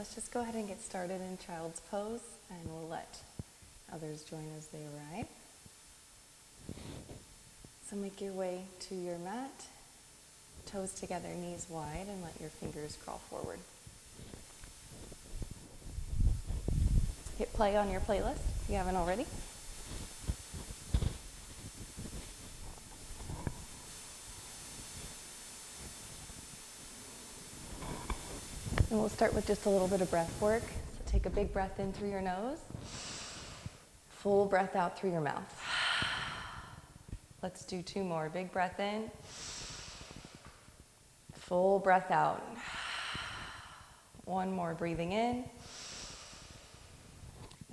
let's just go ahead and get started in child's pose, and we'll let others join as they arrive. So make your way to your mat, toes together, knees wide, and let your fingers crawl forward. Hit play on your playlist if you haven't already. And we'll start with just a little bit of breath work. So take a big breath in through your nose, full breath out through your mouth. Let's do 2 more. Big breath in, full breath out. 1 more, breathing in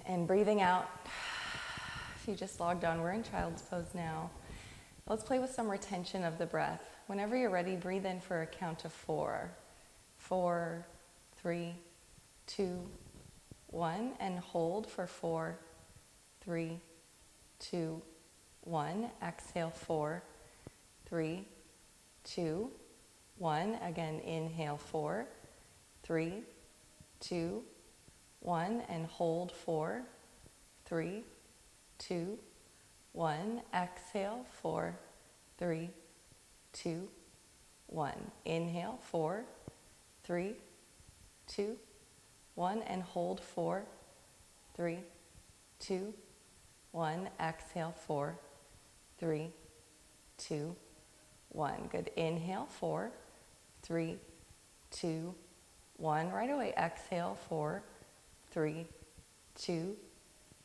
and breathing out. If you just logged on, we're in child's pose now. Let's play with some retention of the breath. Whenever you're ready, breathe in for a count of 4. 4, 3, 2, 1, and hold for 4, 3, 2, 1. Exhale, 4, 3, 2, 1. Again, inhale, 4, 3, 2, 1, and hold 4, 3, 2, 1. Exhale, 4, 3, 2, 1. Inhale, 4, 3, 2, 1, and hold 4, 3, 2, 1. Exhale, 4, 3, 2, 1. Good. Inhale, 4, 3, 2, 1. Right away, exhale, 4, 3, 2,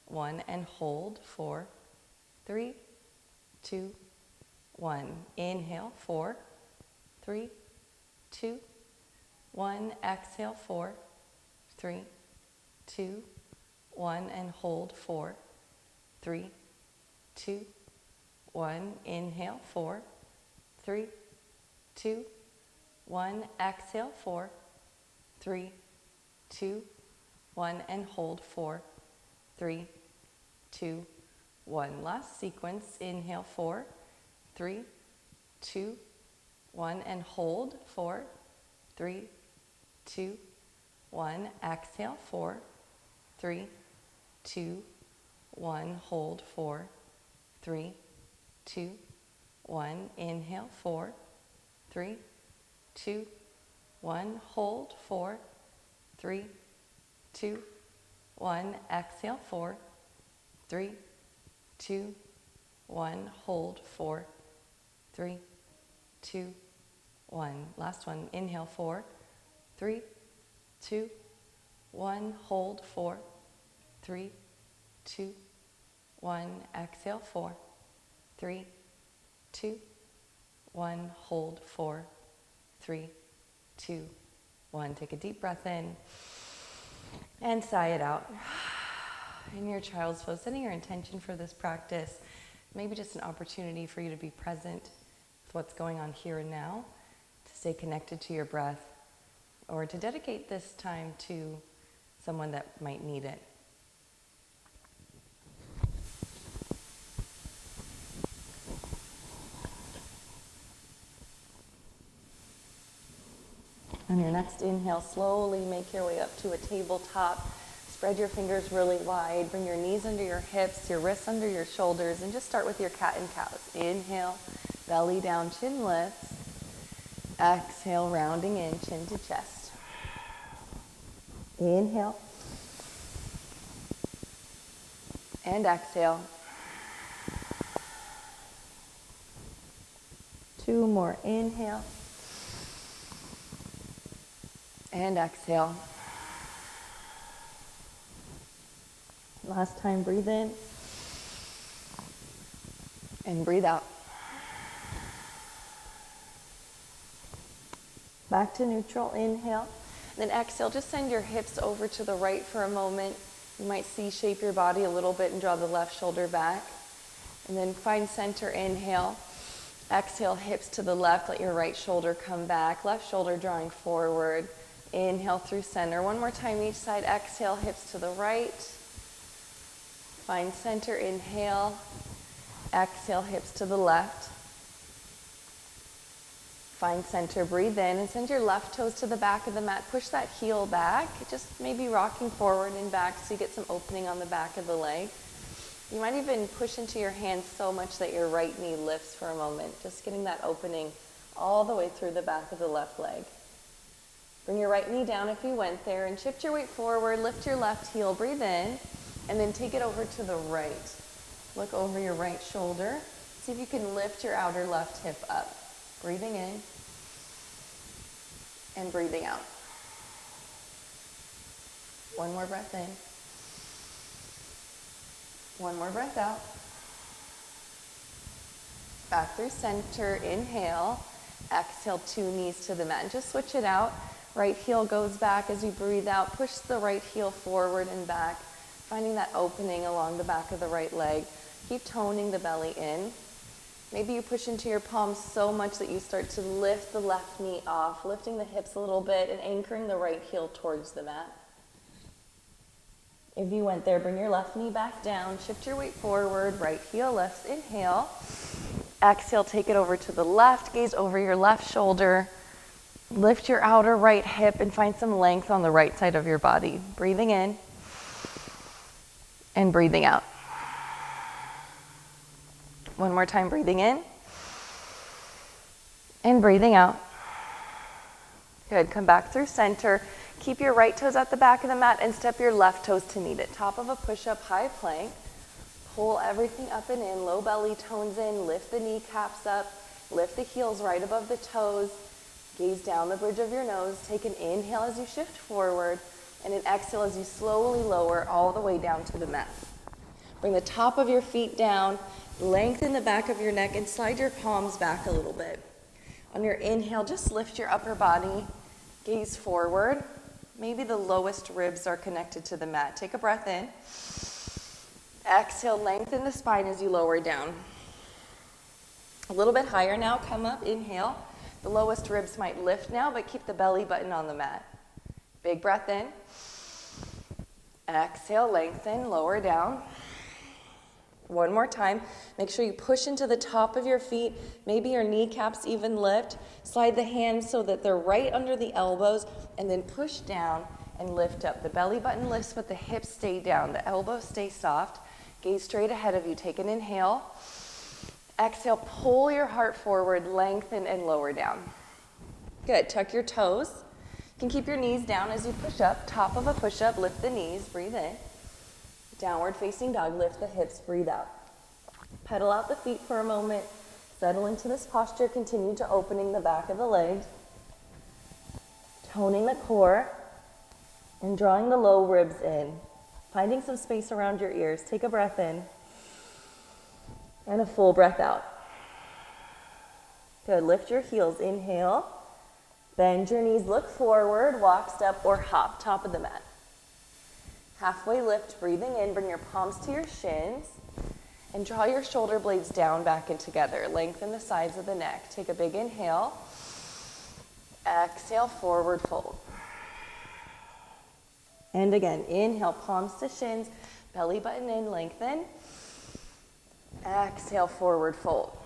1, and hold 4, 3, 2, 1. Inhale, 4, 3, 2, 1. Exhale, 4, 3, 2, 1, and hold 4, 3, 2, 1. Inhale, 4, 3, 2, 1. Exhale, 4, 3, 2, 1, and hold 4, 3, 2, 1. Last sequence. Inhale, 4, 3, 2, 1, and hold 4, 3, 2, 1. Exhale, 4, 3, 2, 1. Hold 4, 3, 2, 1. Inhale, 4, 3, 2, 1. Hold 4, 3, 2, 1. Exhale, 4, 3, 2, 1. Hold 4, 3, 2, 1. Last one. Inhale, 4, 3, 2, 1. Hold 4, 3, 2, 1. Exhale, 4, 3, 2, 1. Hold 4, 3, 2, 1. Take a deep breath in and sigh it out. In your child's pose, setting your intention for this practice, maybe just an opportunity for you to be present with what's going on here and now, to stay connected to your breath, or to dedicate this time to someone that might need it. On your next inhale, slowly make your way up to a tabletop. Spread your fingers really wide. Bring your knees under your hips, your wrists under your shoulders, and just start with your cat and cows. Inhale, belly down, chin lifts. Exhale, rounding in, chin to chest. Inhale. And exhale. 2 more. Inhale. And exhale. Last time, breathe in. And breathe out. Back to neutral. Inhale. Then exhale. Just send your hips over to the right for a moment. You might C-shape your body a little bit and draw the left shoulder back. And then find center. Inhale. Exhale, hips to the left. Let your right shoulder come back. Left shoulder drawing forward. Inhale through center. 1 more time each side. Exhale, hips to the right. Find center. Inhale. Exhale, hips to the left. Find center, breathe in, and send your left toes to the back of the mat. Push that heel back, just maybe rocking forward and back so you get some opening on the back of the leg. You might even push into your hands so much that your right knee lifts for a moment, just getting that opening all the way through the back of the left leg. Bring your right knee down if you went there, and shift your weight forward, lift your left heel, breathe in, and then take it over to the right. Look over your right shoulder. See if you can lift your outer left hip up. Breathing in and breathing out. One more breath in. One more breath out. Back through center, inhale. Exhale, 2 knees to the mat. And just switch it out. Right heel goes back as you breathe out. Push the right heel forward and back, finding that opening along the back of the right leg. Keep toning the belly in. Maybe you push into your palms so much that you start to lift the left knee off, lifting the hips a little bit and anchoring the right heel towards the mat. If you went there, bring your left knee back down, shift your weight forward, right heel lifts, inhale. Exhale, take it over to the left, gaze over your left shoulder. Lift your outer right hip and find some length on the right side of your body. Breathing in and breathing out. One more time, breathing in and breathing out. Good, come back through center. Keep your right toes at the back of the mat and step your left toes to meet it. Top of a push-up, high plank. Pull everything up and in, low belly tones in, lift the kneecaps up, lift the heels right above the toes. Gaze down the bridge of your nose. Take an inhale as you shift forward and an exhale as you slowly lower all the way down to the mat. Bring the top of your feet down, lengthen the back of your neck and slide your palms back a little bit. On your inhale, just lift your upper body, gaze forward. Maybe the lowest ribs are connected to the mat. Take a breath in. Exhale, lengthen the spine as you lower down. A little bit higher now, come up, inhale. The lowest ribs might lift now, but keep the belly button on the mat. Big breath in. Exhale, lengthen, lower down. One more time. Make sure you push into the top of your feet. Maybe your kneecaps even lift. Slide the hands so that they're right under the elbows, and then push down and lift up. The belly button lifts, but the hips stay down. The elbows stay soft. Gaze straight ahead of you. Take an inhale. Exhale, pull your heart forward, lengthen and lower down. Good, tuck your toes. You can keep your knees down as you push up. Top of a push-up, lift the knees, breathe in. Downward facing dog, lift the hips, breathe out. Pedal out the feet for a moment. Settle into this posture, continue to opening the back of the legs. Toning the core and drawing the low ribs in. Finding some space around your ears. Take a breath in. And a full breath out. Good, lift your heels, inhale. Bend your knees, look forward, walk, step, or hop, top of the mat. Halfway lift, breathing in, bring your palms to your shins, and draw your shoulder blades down, back and together. Lengthen the sides of the neck. Take a big inhale. Exhale, forward fold. And again, inhale, palms to shins, belly button in, lengthen. Exhale, forward fold.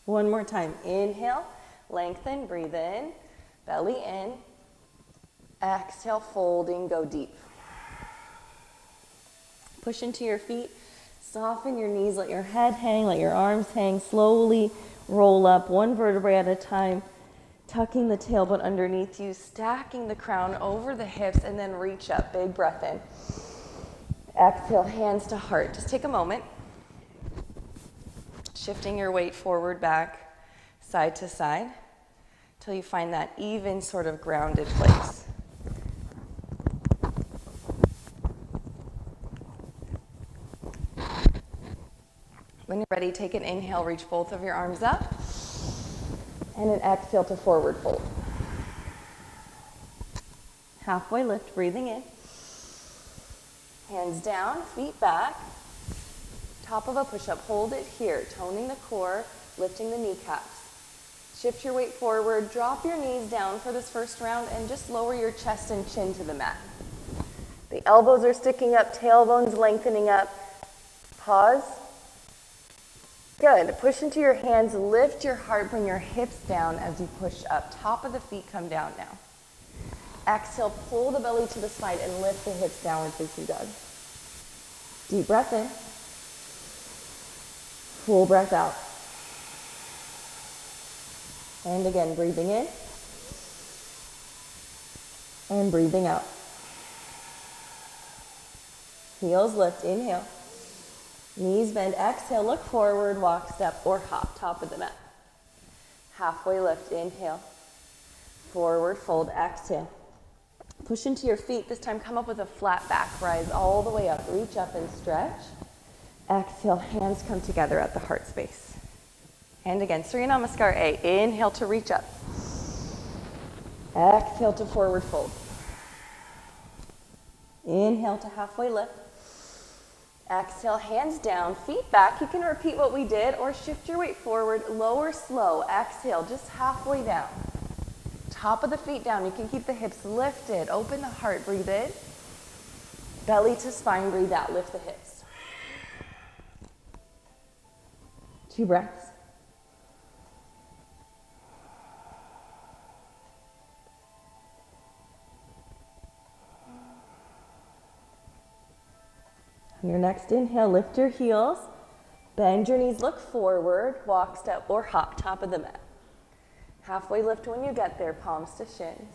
One more time. Inhale, lengthen, breathe in, belly in. Exhale, folding, go deep. Push into your feet, soften your knees, let your head hang, let your arms hang. Slowly roll up, one vertebrae at a time, tucking the tailbone underneath you, stacking the crown over the hips, and then reach up. Big breath in. Exhale, hands to heart. Just take a moment. Shifting your weight forward, back, side to side, till you find that even sort of grounded place. When you're ready, take an inhale, reach both of your arms up, and an exhale to forward fold. Halfway lift, breathing in. Hands down, feet back. Top of a push-up, hold it here, toning the core, lifting the kneecaps. Shift your weight forward, drop your knees down for this first round, and just lower your chest and chin to the mat. The elbows are sticking up, tailbones lengthening up. Pause. Good. Push into your hands, lift your heart, bring your hips down as you push up. Top of the feet come down now. Exhale, pull the belly to the side and lift the hips downward facing dog. Deep breath in. Full breath out. And again, breathing in. And breathing out. Heels lift, inhale. Knees bend, exhale, look forward, walk, step, or hop, top of the mat. Halfway lift, inhale. Forward fold, exhale. Push into your feet. This time come up with a flat back, rise all the way up. Reach up and stretch. Exhale, hands come together at the heart space. And again, Surya Namaskar A. Inhale to reach up. Exhale to forward fold. Inhale to halfway lift. Exhale, hands down, feet back. You can repeat what we did or shift your weight forward, lower slow. Exhale, just halfway down. Top of the feet down. You can keep the hips lifted. Open the heart, breathe in. Belly to spine, breathe out, lift the hips. 2 breaths. On your next inhale, lift your heels, bend your knees, look forward, walk, step, or hop, top of the mat. Halfway lift when you get there, palms to shins.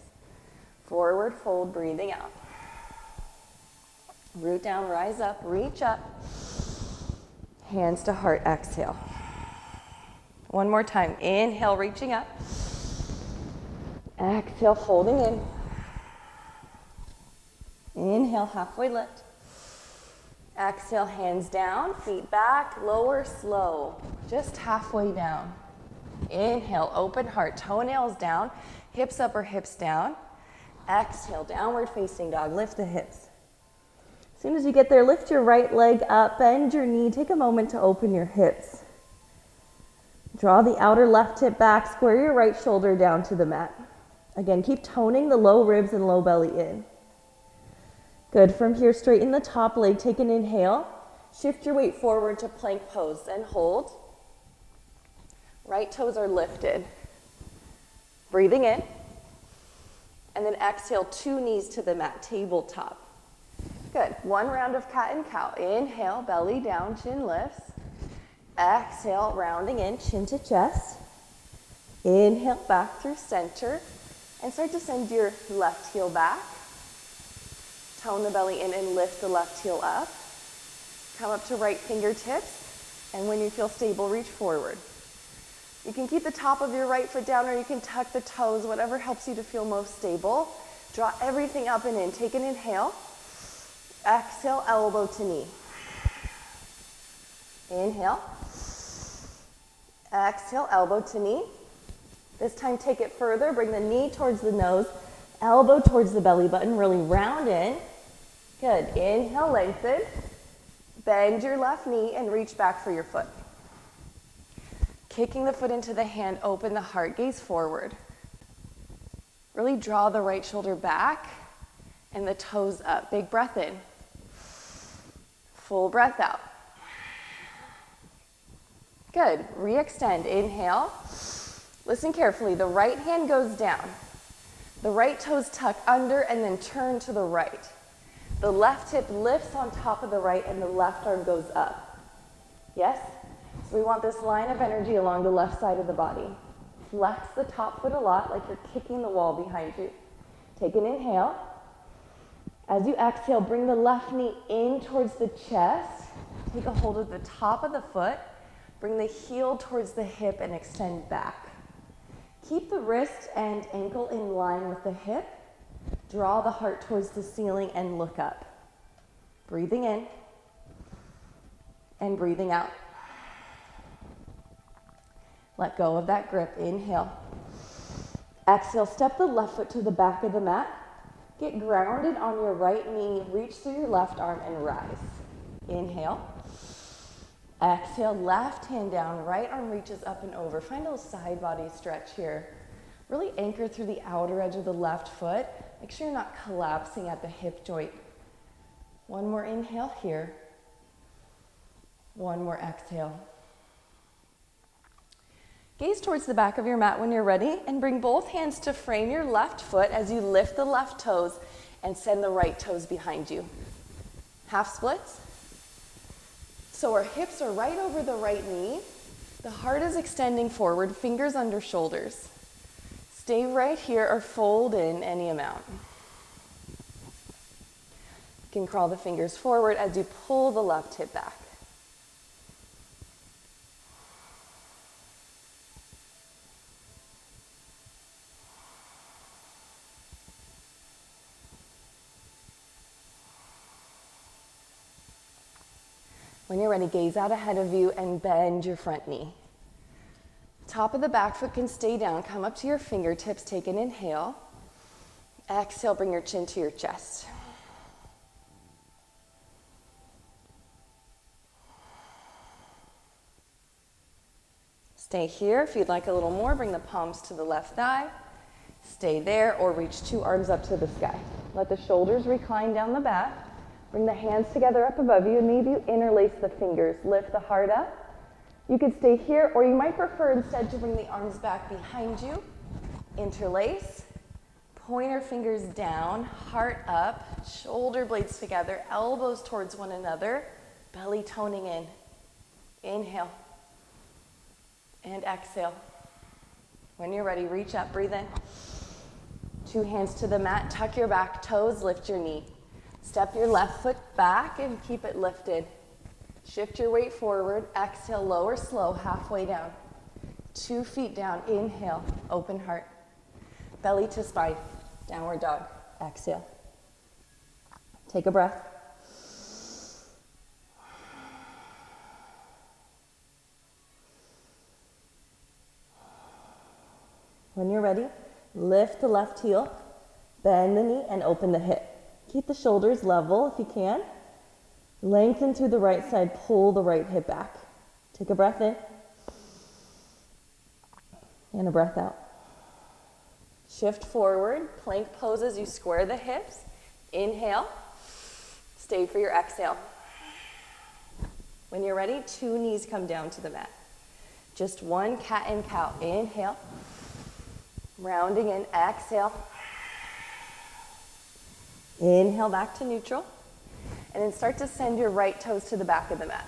Forward fold, breathing out. Root down, rise up, reach up. Hands to heart, exhale. One more time, inhale, reaching up. Exhale, folding in. Inhale, halfway lift. Exhale, hands down, feet back, lower, slow, just halfway down. Inhale, open heart, toenails down, hips up or hips down. Exhale, downward facing dog, lift the hips. As soon as you get there, lift your right leg up, bend your knee, take a moment to open your hips. Draw the outer left hip back, square your right shoulder down to the mat. Again, keep toning the low ribs and low belly in. Good. From here, straighten the top leg. Take an inhale. Shift your weight forward to plank pose and hold. Right toes are lifted. Breathing in. And then exhale, 2 knees to the mat, tabletop. Good. 1 round of cat and cow. Inhale, belly down, chin lifts. Exhale, rounding in, chin to chest. Inhale, back through center. And start to send your left heel back. Tone the belly in and lift the left heel up. Come up to right fingertips, and when you feel stable, reach forward. You can keep the top of your right foot down, or you can tuck the toes, whatever helps you to feel most stable. Draw everything up and in. Take an inhale. Exhale, elbow to knee. Inhale. Exhale, elbow to knee. This time, take it further. Bring the knee towards the nose, elbow towards the belly button. Really round in. Good. Inhale, lengthen. Bend your left knee and reach back for your foot. Kicking the foot into the hand, open the heart, gaze forward. Really draw the right shoulder back and the toes up. Big breath in. Full breath out. Good. Re-extend. Inhale. Listen carefully. The right hand goes down. The right toes tuck under and then turn to the right. The left hip lifts on top of the right and the left arm goes up. Yes? So we want this line of energy along the left side of the body. Flex the top foot a lot like you're kicking the wall behind you. Take an inhale. As you exhale, bring the left knee in towards the chest. Take a hold of the top of the foot. Bring the heel towards the hip and extend back. Keep the wrist and ankle in line with the hip. Draw the heart towards the ceiling and look up. Breathing in and breathing out. Let go of that grip. Inhale. Exhale, step the left foot to the back of the mat. Get grounded on your right knee. Reach through your left arm and rise. Inhale. Exhale, left hand down, right arm reaches up and over. Find a little side body stretch here. Really anchor through the outer edge of the left foot. Make sure you're not collapsing at the hip joint. One more inhale here. One more exhale. Gaze towards the back of your mat when you're ready and bring both hands to frame your left foot as you lift the left toes and send the right toes behind you. Half splits. So our hips are right over the right knee. The heart is extending forward, fingers under shoulders. Stay right here or fold in any amount. You can crawl the fingers forward as you pull the left hip back. When you're ready, gaze out ahead of you and bend your front knee. Top of the back foot can stay down. Come up to your fingertips. Take an inhale. Exhale, bring your chin to your chest. Stay here. If you'd like a little more, bring the palms to the left thigh. Stay there or reach 2 arms up to the sky. Let the shoulders recline down the back. Bring the hands together up above you, and maybe you interlace the fingers. Lift the heart up. You could stay here, or you might prefer instead to bring the arms back behind you. Interlace. Pointer fingers down, heart up, shoulder blades together, elbows towards one another, belly toning in. Inhale. And exhale. When you're ready, reach up, breathe in. 2 hands to the mat, tuck your back toes, lift your knee. Step your left foot back and keep it lifted. Shift your weight forward. Exhale, lower slow, halfway down. 2 feet down. Inhale, open heart. Belly to spine, downward dog. Exhale. Take a breath. When you're ready, lift the left heel, bend the knee, and open the hip. Keep the shoulders level if you can. Lengthen to the right side, pull the right hip back. Take a breath in. And a breath out. Shift forward, plank pose as you square the hips. Inhale. Stay for your exhale. When you're ready, 2 knees come down to the mat. Just 1 cat and cow. Inhale. Rounding in, exhale. Inhale back to neutral. And then start to send your right toes to the back of the mat.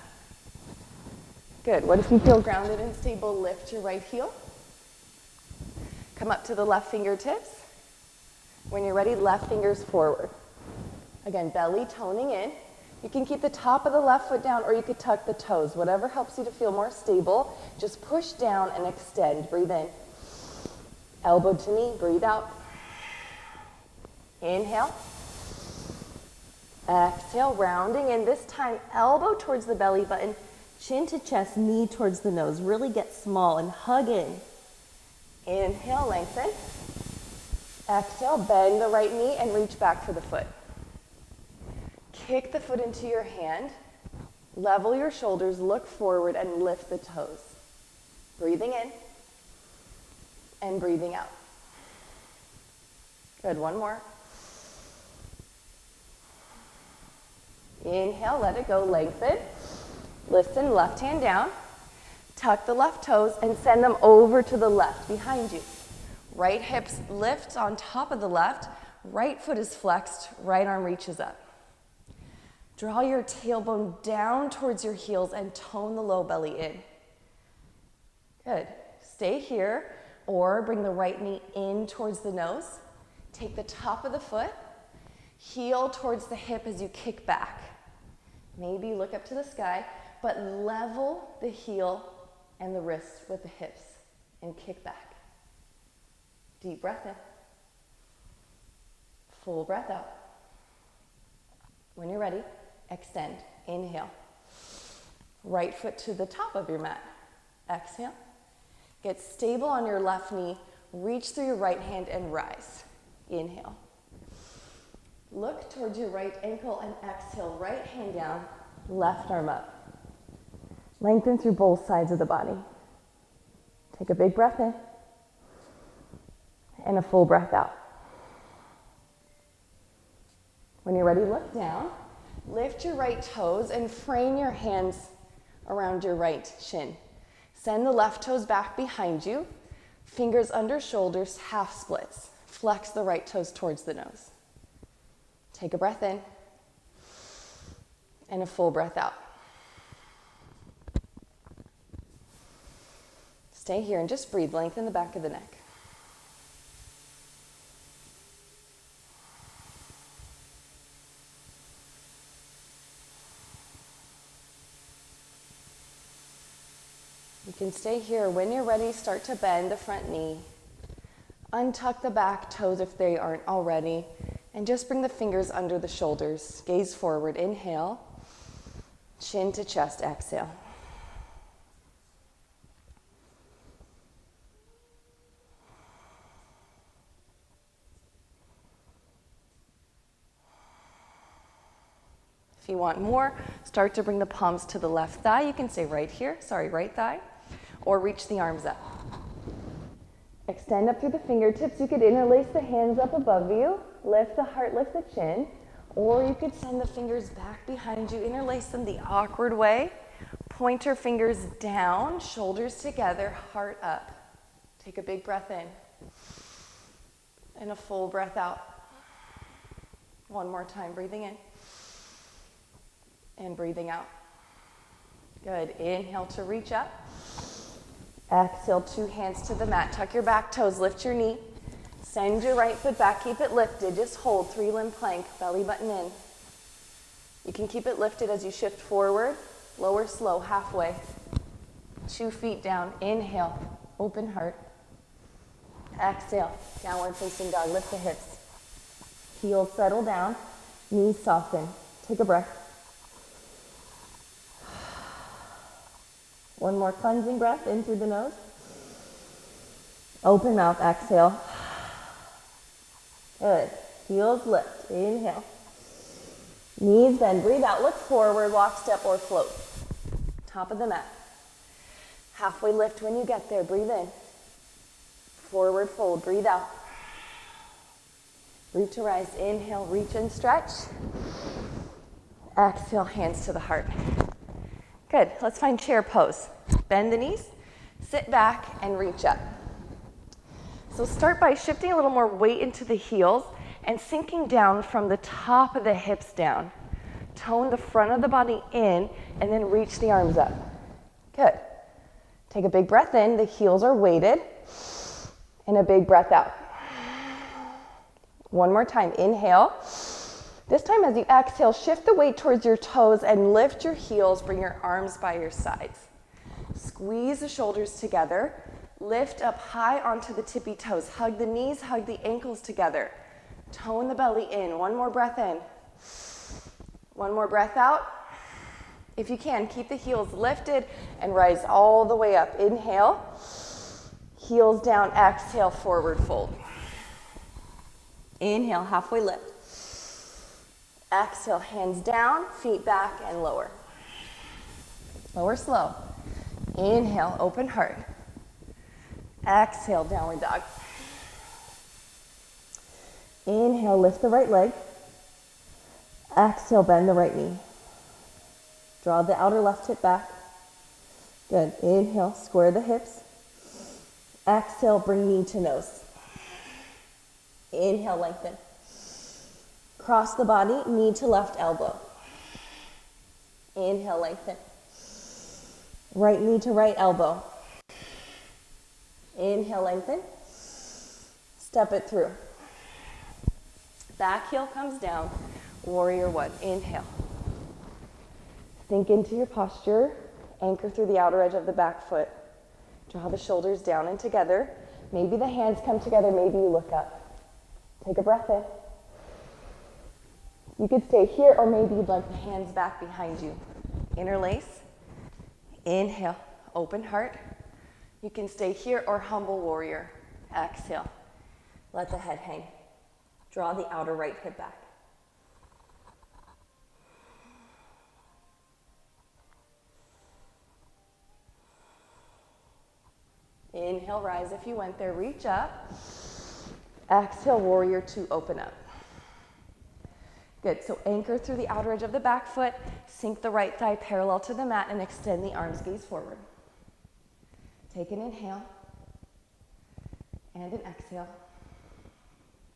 Good. What if you feel grounded and stable? Lift your right heel. Come up to the left fingertips. When you're ready, left fingers forward. Again, belly toning in. You can keep the top of the left foot down, or you could tuck the toes. Whatever helps you to feel more stable. Just push down and extend. Breathe in. Elbow to knee. Breathe out. Inhale. Exhale, rounding in. This time, elbow towards the belly button, chin to chest, knee towards the nose. Really get small and hug in. Inhale, lengthen. Exhale, bend the right knee and reach back for the foot. Kick the foot into your hand. Level your shoulders, look forward, and lift the toes. Breathing in and breathing out. Good, 1 more. Inhale, let it go, lengthen. Listen, left hand down. Tuck the left toes and send them over to the left behind you. Right hips lift on top of the left. Right foot is flexed, right arm reaches up. Draw your tailbone down towards your heels and tone the low belly in. Good. Stay here or bring the right knee in towards the nose. Take the top of the foot, heel towards the hip as you kick back. Maybe look up to the sky, but level the heel and the wrist with the hips and kick back. Deep breath in. Full breath out. When you're ready, extend. Inhale. Right foot to the top of your mat. Exhale. Get stable on your left knee. Reach through your right hand and rise. Inhale. Look towards your right ankle and exhale. Right hand down, left arm up. Lengthen through both sides of the body. Take a big breath in and a full breath out. When you're ready, look down. Lift your right toes and frame your hands around your right shin. Send the left toes back behind you. Fingers under shoulders, half splits. Flex the right toes towards the nose. Take a breath in and a full breath out. Stay here and just breathe. Lengthen the back of the neck. You can stay here. When you're ready, start to bend the front knee. Untuck the back toes if they aren't already. And just bring the fingers under the shoulders. Gaze forward. Inhale. Chin to chest. Exhale. If you want more, start to bring the palms to the left thigh. You can stay right here. Sorry, right thigh. Or reach the arms up. Extend up through the fingertips. You could interlace the hands up above you. Lift the heart, lift the chin. Or you could send the fingers back behind you. Interlace them the awkward way. Pointer fingers down, shoulders together, heart up. Take a big breath in. And a full breath out. One more time, breathing in. And breathing out. Good. Inhale to reach up. Exhale, two hands to the mat. Tuck your back toes, lift your knee. Send your right foot back, keep it lifted. Just hold, 3-limb plank, belly button in. You can keep it lifted as you shift forward. Lower slow, halfway. 2 feet down. Inhale, open heart. Exhale, downward facing dog. Lift the hips. Heels settle down, knees soften. Take a breath. One more cleansing breath in through the nose. Open mouth, exhale. Good. Heels lift. Inhale. Knees bend. Breathe out. Look forward. Walk, step, or float. Top of the mat. Halfway lift when you get there. Breathe in. Forward fold. Breathe out. Breathe to rise. Inhale. Reach and stretch. Exhale. Hands to the heart. Good. Let's find chair pose. Bend the knees. Sit back and reach up. So start by shifting a little more weight into the heels and sinking down from the top of the hips down. Tone the front of the body in and then reach the arms up. Good. Take a big breath in. The heels are weighted. And a big breath out. One more time. Inhale. This time as you exhale, shift the weight towards your toes and lift your heels. Bring your arms by your sides. Squeeze the shoulders together. Lift up high onto the tippy toes. Hug the knees, hug the ankles together. Tone the belly in. One more breath in. One more breath out. If you can, keep the heels lifted and rise all the way up. Inhale. Heels down. Exhale, forward fold. Inhale, halfway lift. Exhale, hands down, feet back, and lower. Lower slow. Inhale, open heart. Exhale, downward dog. Inhale, lift the right leg. Exhale, bend the right knee. Draw the outer left hip back. Good. Inhale, square the hips. Exhale, bring knee to nose. Inhale, lengthen. Cross the body, knee to left elbow. Inhale, lengthen. Right knee to right elbow. Inhale, lengthen. Step it through. Back heel comes down. Warrior one. Inhale. Sink into your posture. Anchor through the outer edge of the back foot. Draw the shoulders down and together. Maybe the hands come together. Maybe you look up. Take a breath in. You could stay here, or maybe you'd like the hands back behind you. Interlace. Inhale. Open heart. You can stay here or humble warrior. Exhale. Let the head hang. Draw the outer right hip back. Inhale, rise if you went there. Reach up. Exhale, warrior two, open up. Good, so anchor through the outer edge of the back foot, sink the right thigh parallel to the mat, and extend the arms, gaze forward. Take an inhale and an exhale.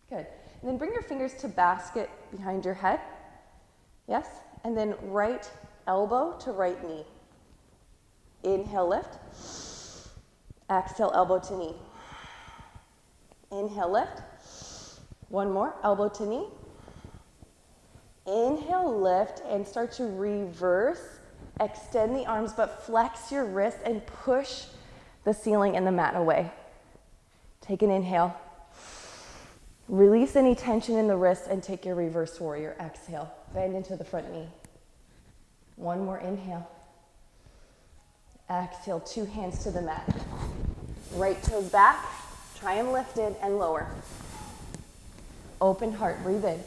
Good. And then bring your fingers to basket behind your head. Yes? And then right elbow to right knee. Inhale, lift. Exhale, elbow to knee. Inhale, lift. One more, elbow to knee. Inhale, lift, and start to reverse. Extend the arms, but flex your wrist and push the ceiling and the mat away. Take an inhale. Release any tension in the wrist and take your reverse warrior. Exhale, bend into the front knee. One more inhale. Exhale, two hands to the mat. Right toes back, try and lift it and lower. Open heart, breathe in.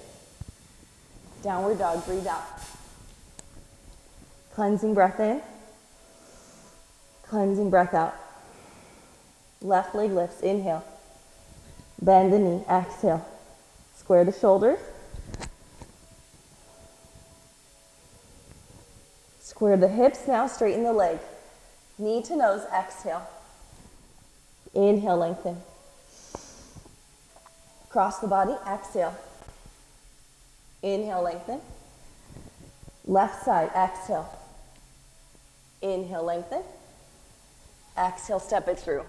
Downward dog, breathe out. Cleansing breath in. Cleansing breath out. Left leg lifts, inhale. Bend the knee, exhale. Square the shoulders. Square the hips now, straighten the leg. Knee to nose, exhale. Inhale, lengthen. Cross the body, exhale. Inhale, lengthen. Left side, exhale. Inhale, lengthen. Exhale, step it through.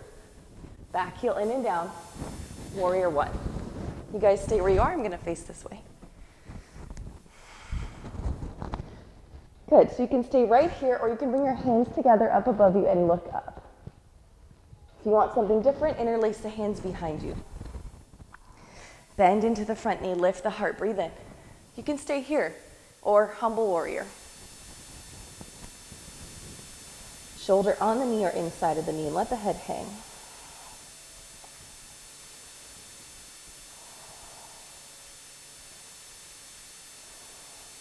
Back heel in and down. Warrior one. You guys stay where you are. I'm going to face this way. Good. So you can stay right here, or you can bring your hands together up above you and look up. If you want something different, interlace the hands behind you. Bend into the front knee. Lift the heart. Breathe in. You can stay here, or humble warrior. Shoulder on the knee or inside of the knee. Let the head hang.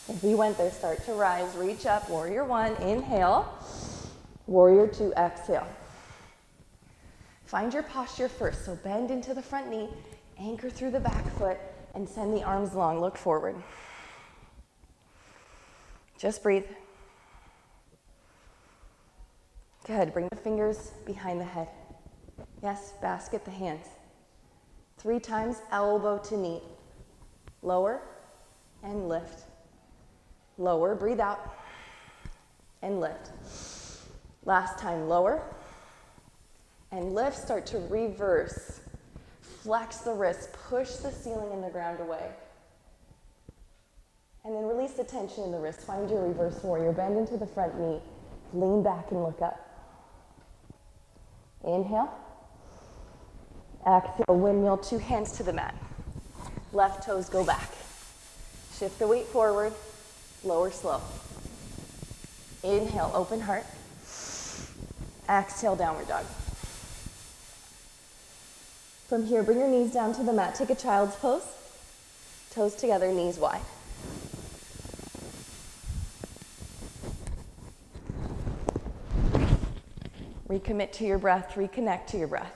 As we went there, start to rise, reach up, warrior one, inhale, warrior two, exhale. Find your posture first, so bend into the front knee, anchor through the back foot, and send the arms long, look forward. Just breathe. Good, bring the fingers behind the head. Yes, basket the hands. 3 times, elbow to knee. Lower and lift. Lower, breathe out, and lift. Last time, lower, and lift, start to reverse. Flex the wrist, push the ceiling and the ground away. And then release the tension in the wrist. Find your reverse warrior, bend into the front knee, lean back and look up. Inhale. Exhale, windmill, 2 hands to the mat. Left toes go back. Shift the weight forward. Lower slow. Inhale, open heart. Exhale, downward dog. From here, bring your knees down to the mat. Take a child's pose. Toes together, knees wide. Recommit to your breath, reconnect to your breath.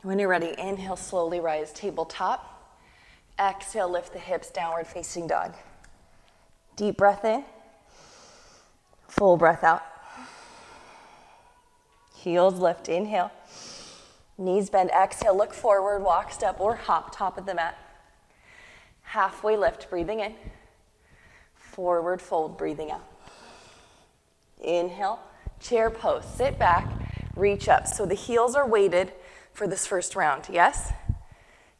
When you're ready, inhale, slowly rise, tabletop. Exhale, lift the hips, downward facing dog. Deep breath in, full breath out. Heels lift, inhale. Knees bend, exhale, look forward, walk, step, or hop, top of the mat. Halfway lift, breathing in. Forward fold, breathing out. Inhale, chair pose, sit back, reach up. So the heels are weighted for this first round, yes?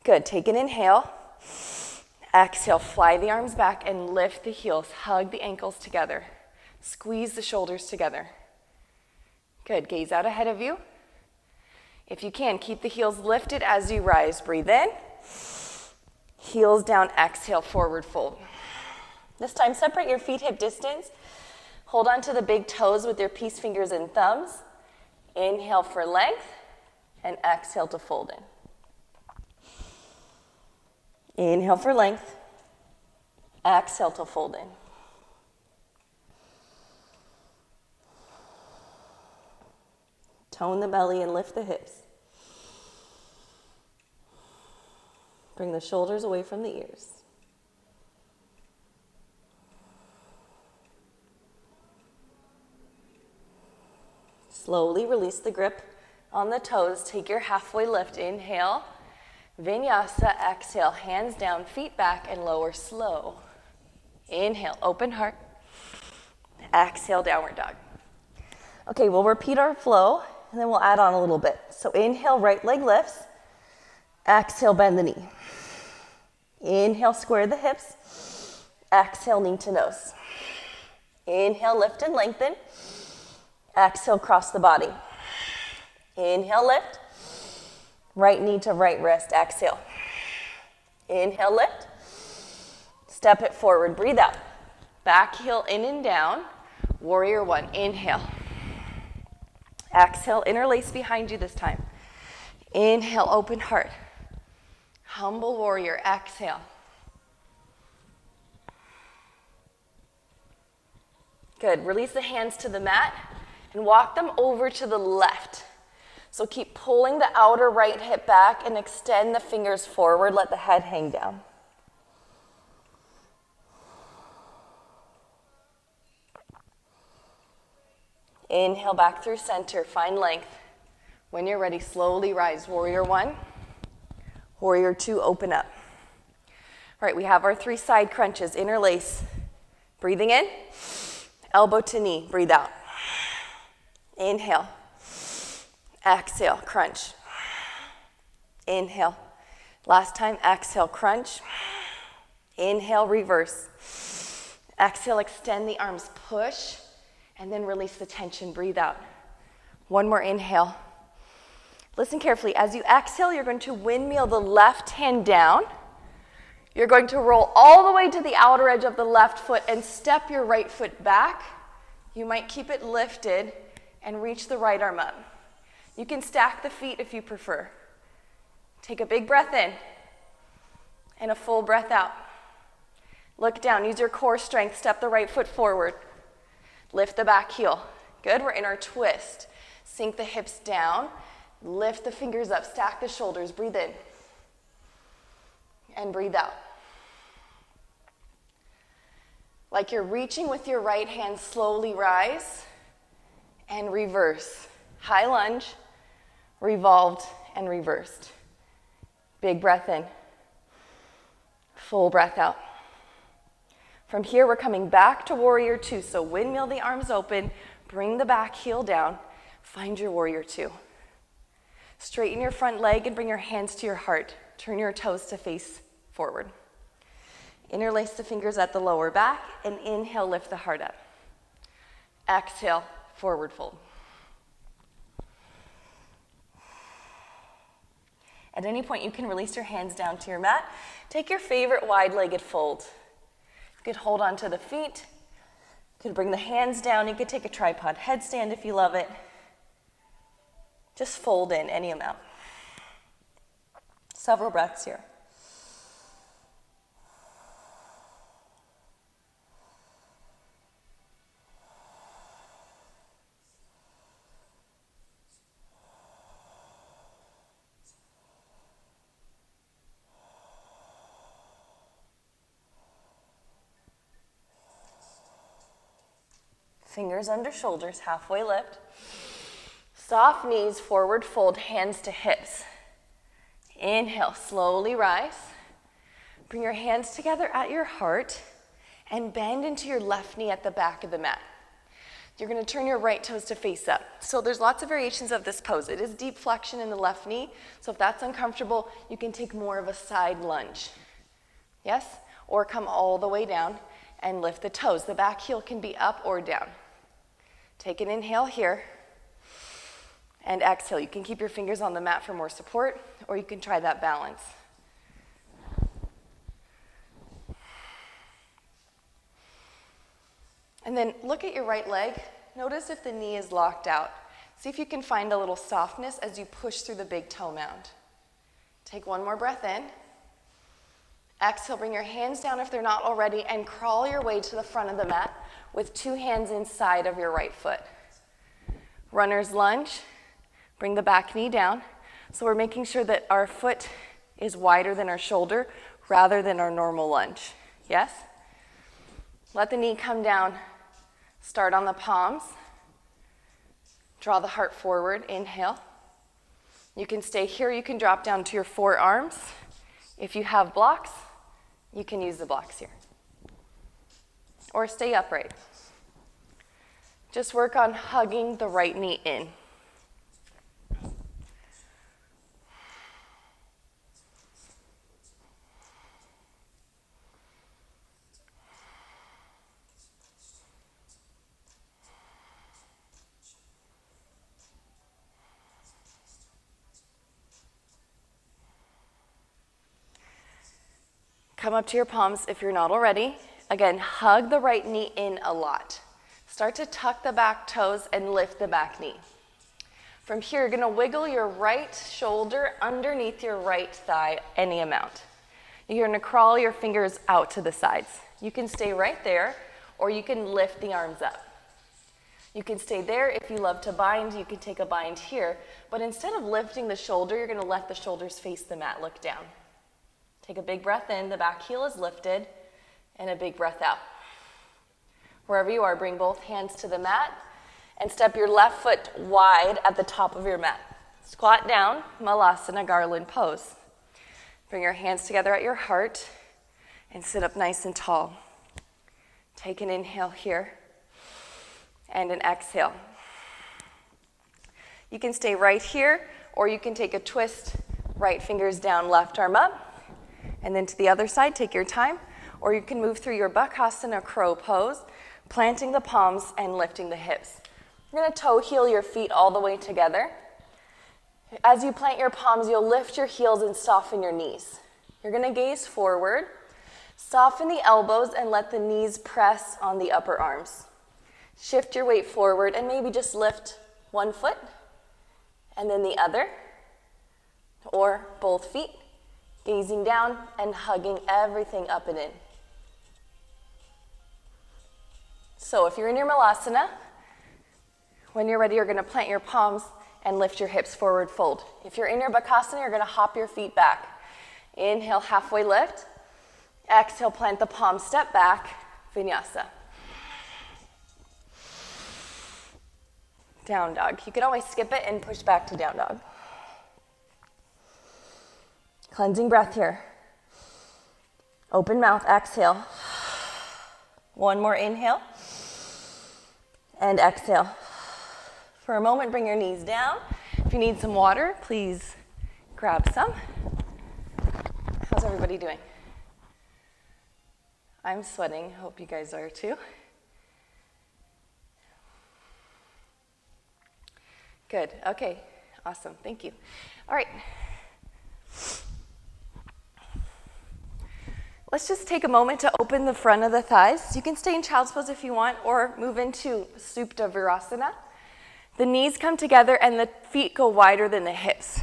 Good, take an inhale. Exhale, fly the arms back and lift the heels. Hug the ankles together. Squeeze the shoulders together. Good, gaze out ahead of you. If you can, keep the heels lifted as you rise. Breathe in. Heels down, exhale, forward fold. This time, separate your feet hip distance. Hold on to the big toes with your peace fingers and thumbs. Inhale for length and exhale to fold in. Inhale for length. Exhale to fold in. Tone the belly and lift the hips. Bring the shoulders away from the ears. Slowly release the grip on the toes. Take your halfway lift. Inhale. Vinyasa. Exhale. Hands down, feet back, and lower slow. Inhale. Open heart. Exhale. Downward dog. Okay, we'll repeat our flow, and then we'll add on a little bit. So inhale, right leg lifts. Exhale, bend the knee. Inhale, square the hips. Exhale, knee to nose. Inhale, lift and lengthen. Exhale, cross the body. Inhale, lift. Right knee to right wrist. Exhale. Inhale, lift. Step it forward. Breathe out. Back heel in and down. Warrior one. Inhale. Exhale, interlace behind you this time. Inhale, open heart. Humble warrior. Exhale. Good. Release the hands to the mat and walk them over to the left. So keep pulling the outer right hip back and extend the fingers forward. Let the head hang down. Inhale back through center. Find length. When you're ready, slowly rise. Warrior one. Warrior two, open up. All right, we have our 3 side crunches. Interlace. Breathing in. Elbow to knee. Breathe out. Inhale. Exhale. Crunch. Inhale. Last time. Exhale. Crunch. Inhale. Reverse. Exhale. Extend the arms. Push. And then release the tension. Breathe out. One more inhale. Listen carefully. As you exhale, you're going to windmill the left hand down. You're going to roll all the way to the outer edge of the left foot and step your right foot back. You might keep it lifted and reach the right arm up. You can stack the feet if you prefer. Take a big breath in and a full breath out. Look down. Use your core strength. Step the right foot forward. Lift the back heel. Good. We're in our twist. Sink the hips down. Lift the fingers up. Stack the shoulders. Breathe in. And breathe out. Like you're reaching with your right hand, slowly rise and reverse. High lunge, revolved and reversed. Big breath in. Full breath out. From here, we're coming back to warrior two. So windmill the arms open, bring the back heel down, find your warrior two. Straighten your front leg and bring your hands to your heart. Turn your toes to face forward. Interlace the fingers at the lower back and inhale, lift the heart up. Exhale, forward fold. At any point, you can release your hands down to your mat. Take your favorite wide-legged fold. You could hold on to the feet. You could bring the hands down. You could take a tripod headstand if you love it. Just fold in any amount. Several breaths here. Fingers under shoulders, halfway lift. Soft knees, forward fold, hands to hips. Inhale, slowly rise. Bring your hands together at your heart and bend into your left knee at the back of the mat. You're going to turn your right toes to face up. So there's lots of variations of this pose. It is deep flexion in the left knee. So if that's uncomfortable, you can take more of a side lunge. Yes? Or come all the way down and lift the toes. The back heel can be up or down. Take an inhale here and exhale. You can keep your fingers on the mat for more support, or you can try that balance. And then look at your right leg. Notice if the knee is locked out. See if you can find a little softness as you push through the big toe mound. Take one more breath in Exhale, bring your hands down if they're not already, and crawl your way to the front of the mat with 2 hands inside of your right foot. Runner's lunge, bring the back knee down. So we're making sure that our foot is wider than our shoulder rather than our normal lunge. Yes? Let the knee come down. Start on the palms. Draw the heart forward. Inhale. You can stay here. You can drop down to your forearms. If you have blocks, you can use the blocks here. Or stay upright. Just work on hugging the right knee in. Come up to your palms if you're not already. Again, hug the right knee in a lot. Start to tuck the back toes and lift the back knee. From here, you're gonna wiggle your right shoulder underneath your right thigh any amount. You're gonna crawl your fingers out to the sides. You can stay right there, or you can lift the arms up. You can stay there. If you love to bind, you can take a bind here. But instead of lifting the shoulder, you're gonna let the shoulders face the mat, look down. Take a big breath in, the back heel is lifted, and a big breath out. Wherever you are, bring both hands to the mat and step your left foot wide at the top of your mat. Squat down, Malasana garland pose. Bring your hands together at your heart and sit up nice and tall. Take an inhale here and an exhale. You can stay right here, or you can take a twist, right fingers down, left arm up. And then to the other side, take your time. Or you can move through your Bakasana crow pose, planting the palms and lifting the hips. You're gonna toe heel your feet all the way together. As you plant your palms, you'll lift your heels and soften your knees. You're gonna gaze forward, soften the elbows and let the knees press on the upper arms. Shift your weight forward and maybe just lift one foot and then the other, or both feet. Gazing down and hugging everything up and in. So if you're in your Malasana, when you're ready, you're gonna plant your palms and lift your hips forward, fold. If you're in your Bakasana, you're gonna hop your feet back. Inhale, halfway lift. Exhale, plant the palms, step back, Vinyasa. Down dog. You can always skip it and push back to down dog. Cleansing breath here. Open mouth, exhale. One more inhale. And exhale. For a moment, bring your knees down. If you need some water, please grab some. How's everybody doing? I'm sweating. Hope you guys are too. Good. Okay. Awesome. Thank you. All right. Let's just take a moment to open the front of the thighs. You can stay in child's pose if you want, or move into Supta Virasana. The knees come together and the feet go wider than the hips.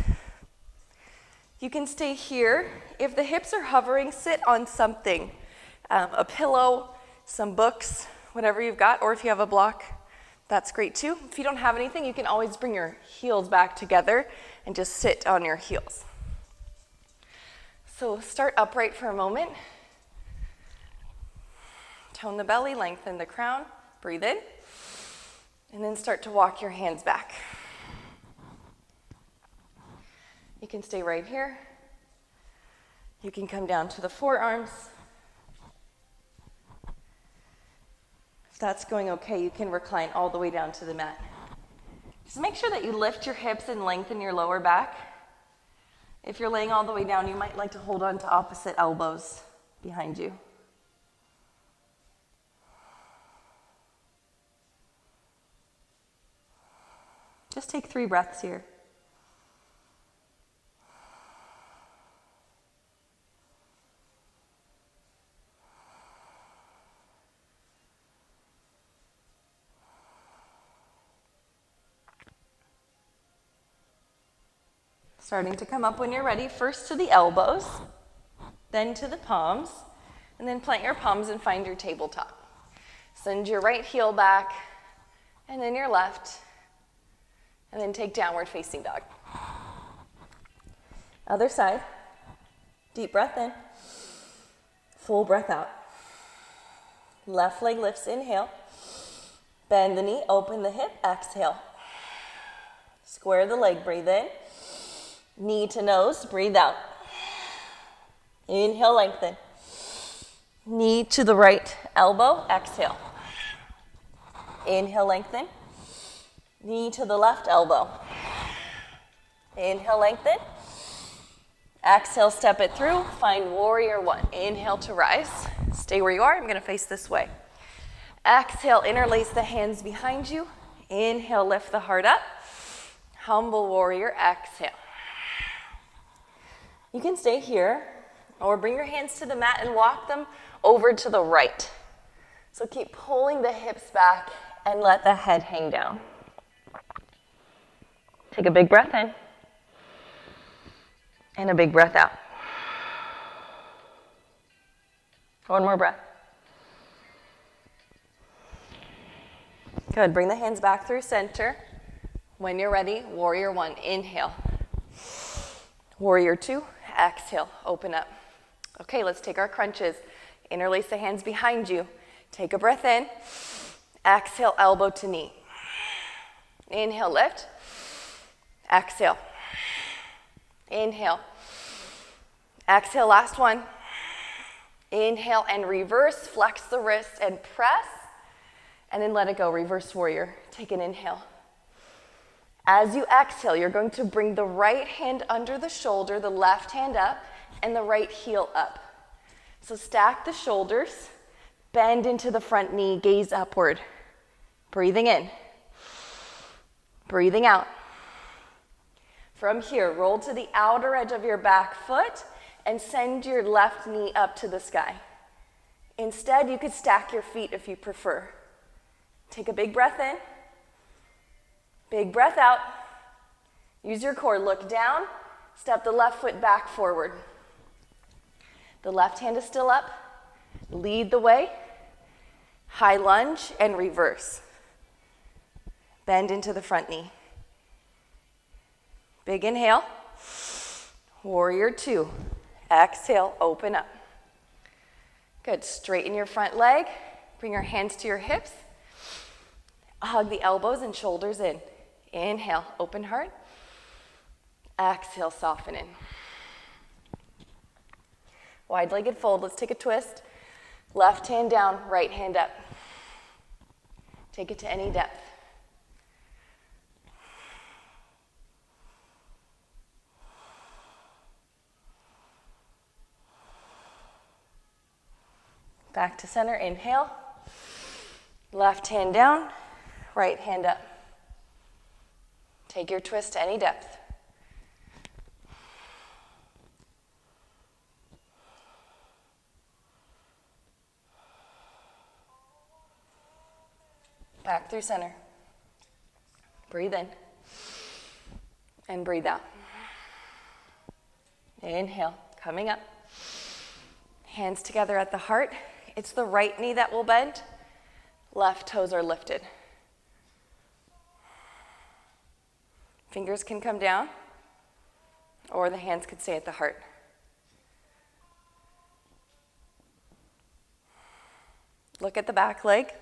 You can stay here. If the hips are hovering, sit on something, a pillow, some books, whatever you've got, or if you have a block, that's great too. If you don't have anything, you can always bring your heels back together and just sit on your heels. So start upright for a moment. Tone the belly, lengthen the crown, breathe in, and then start to walk your hands back. You can stay right here. You can come down to the forearms. If that's going okay, you can recline all the way down to the mat. Just make sure that you lift your hips and lengthen your lower back. If you're laying all the way down, you might like to hold on to opposite elbows behind you. Just take 3 breaths here. Starting to come up when you're ready. First to the elbows. then to the palms, and then plant your palms and find your tabletop. Send your right heel back, and then your left, and then take downward facing dog. Other side. Deep breath in. Full breath out. Left leg lifts, inhale. Bend the knee, open the hip, exhale. Square the leg, breathe in. Knee to nose, breathe out. Inhale, lengthen. Knee to the right elbow, exhale. Inhale, lengthen. Knee to the left elbow. Inhale, lengthen. Exhale, step it through. Find warrior one. Inhale to rise. Stay where you are. I'm going to face this way. Exhale, interlace the hands behind you. Inhale, lift the heart up. Humble warrior, exhale. You can stay here or bring your hands to the mat and walk them over to the right. So keep pulling the hips back and let the head hang down. Take a big breath in. And a big breath out. One more breath. Good. Bring the hands back through center. When you're ready, warrior one, inhale. Warrior two, exhale, open up. Okay, let's take our crunches. Interlace the hands behind you. Take a breath in. Exhale, elbow to knee. Inhale, lift. Exhale. Inhale. Exhale, last one. Inhale and reverse. Flex the wrist and press. And then let it go. Reverse warrior. Take an inhale. As you exhale, you're going to bring the right hand under the shoulder, the left hand up, and the right heel up. So stack the shoulders. Bend into the front knee. Gaze upward. Breathing in. Breathing out. From here, roll to the outer edge of your back foot and send your left knee up to the sky. Instead, you could stack your feet if you prefer. Take a big breath in. Big breath out. Use your core. Look down. Step the left foot back forward. The left hand is still up. Lead the way. High lunge and reverse. Bend into the front knee. Big inhale. Warrior two. Exhale, open up. Good. Straighten your front leg. Bring your hands to your hips. Hug the elbows and shoulders in. Inhale, open heart. Exhale, soften in. Wide-legged fold. Let's take a twist. Left hand down, right hand up. Take it to any depth. Back to center, inhale. Left hand down, right hand up. Take your twist to any depth. Back through center. Breathe in. And breathe out. Inhale, coming up. Hands together at the heart. It's the right knee that will bend. Left toes are lifted. Fingers can come down, or the hands could stay at the heart. Look at the back leg.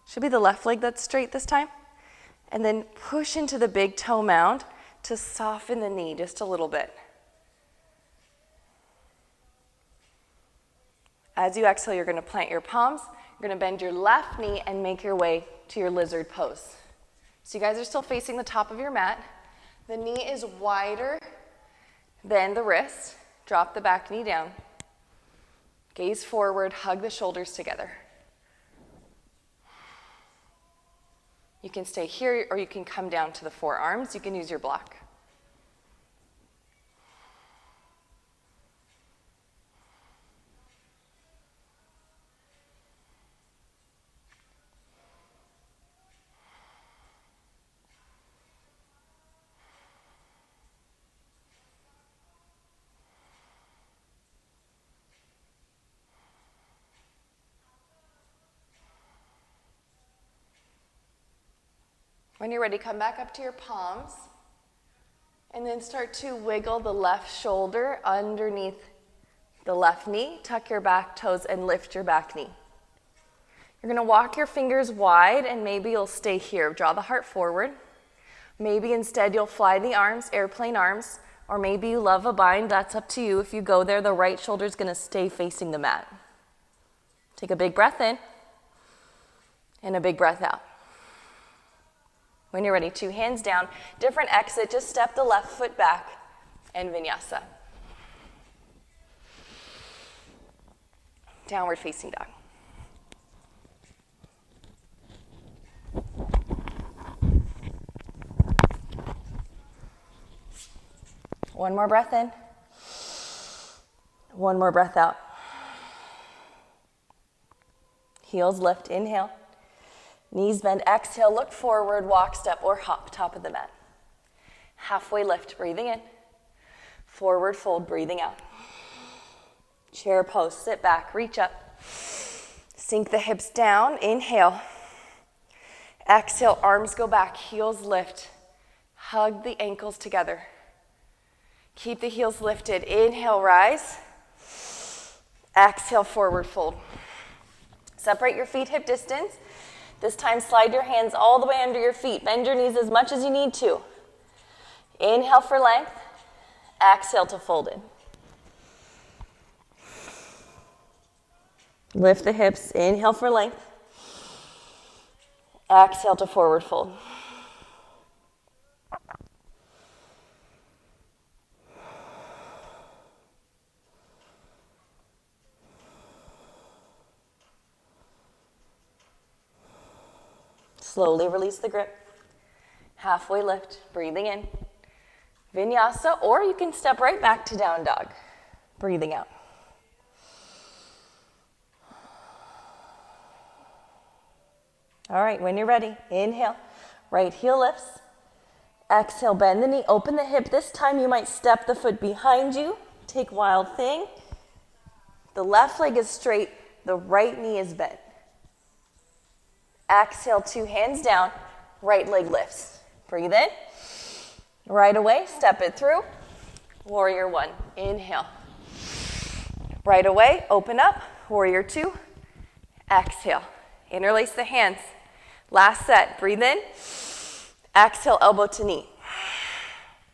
Should be the left leg that's straight this time. And then push into the big toe mound to soften the knee just a little bit. As you exhale, you're going to plant your palms. You're going to bend your left knee and make your way to your lizard pose. So you guys are still facing the top of your mat. The knee is wider than the wrist. Drop the back knee down. Gaze forward, hug the shoulders together. You can stay here or you can come down to the forearms. You can use your block. When you're ready, come back up to your palms and then start to wiggle the left shoulder underneath the left knee. Tuck your back toes and lift your back knee. You're going to walk your fingers wide and maybe you'll stay here. Draw the heart forward. Maybe instead you'll fly the arms, airplane arms, or maybe you love a bind. That's up to you. If you go there, the right shoulder is going to stay facing the mat. Take a big breath in and a big breath out. When you're ready, 2 hands down, different exit, just step the left foot back and vinyasa. Downward facing dog. One more breath in. One more breath out. Heels lift, inhale. Knees bend, exhale, look forward, walk, step, or hop, top of the mat. Halfway lift, breathing in. Forward fold, breathing out. Chair pose, sit back, reach up. Sink the hips down, inhale. Exhale, arms go back, heels lift. Hug the ankles together. Keep the heels lifted. Inhale, rise. Exhale, forward fold. Separate your feet hip distance. This time, slide your hands all the way under your feet. Bend your knees as much as you need to. Inhale for length. Exhale to folded. Lift the hips. Inhale for length. Exhale to forward fold. Slowly release the grip. Halfway lift, breathing in. Vinyasa, or you can step right back to down dog. Breathing out. All right, when you're ready, inhale. Right heel lifts. Exhale, bend the knee, open the hip. This time you might step the foot behind you. Take wild thing. The left leg is straight, the right knee is bent. Exhale, 2 hands down, right leg lifts. Breathe in. Right away, step it through. Warrior 1, inhale. Right away, open up, warrior 2. Exhale, interlace the hands. Last set, breathe in. Exhale, elbow to knee.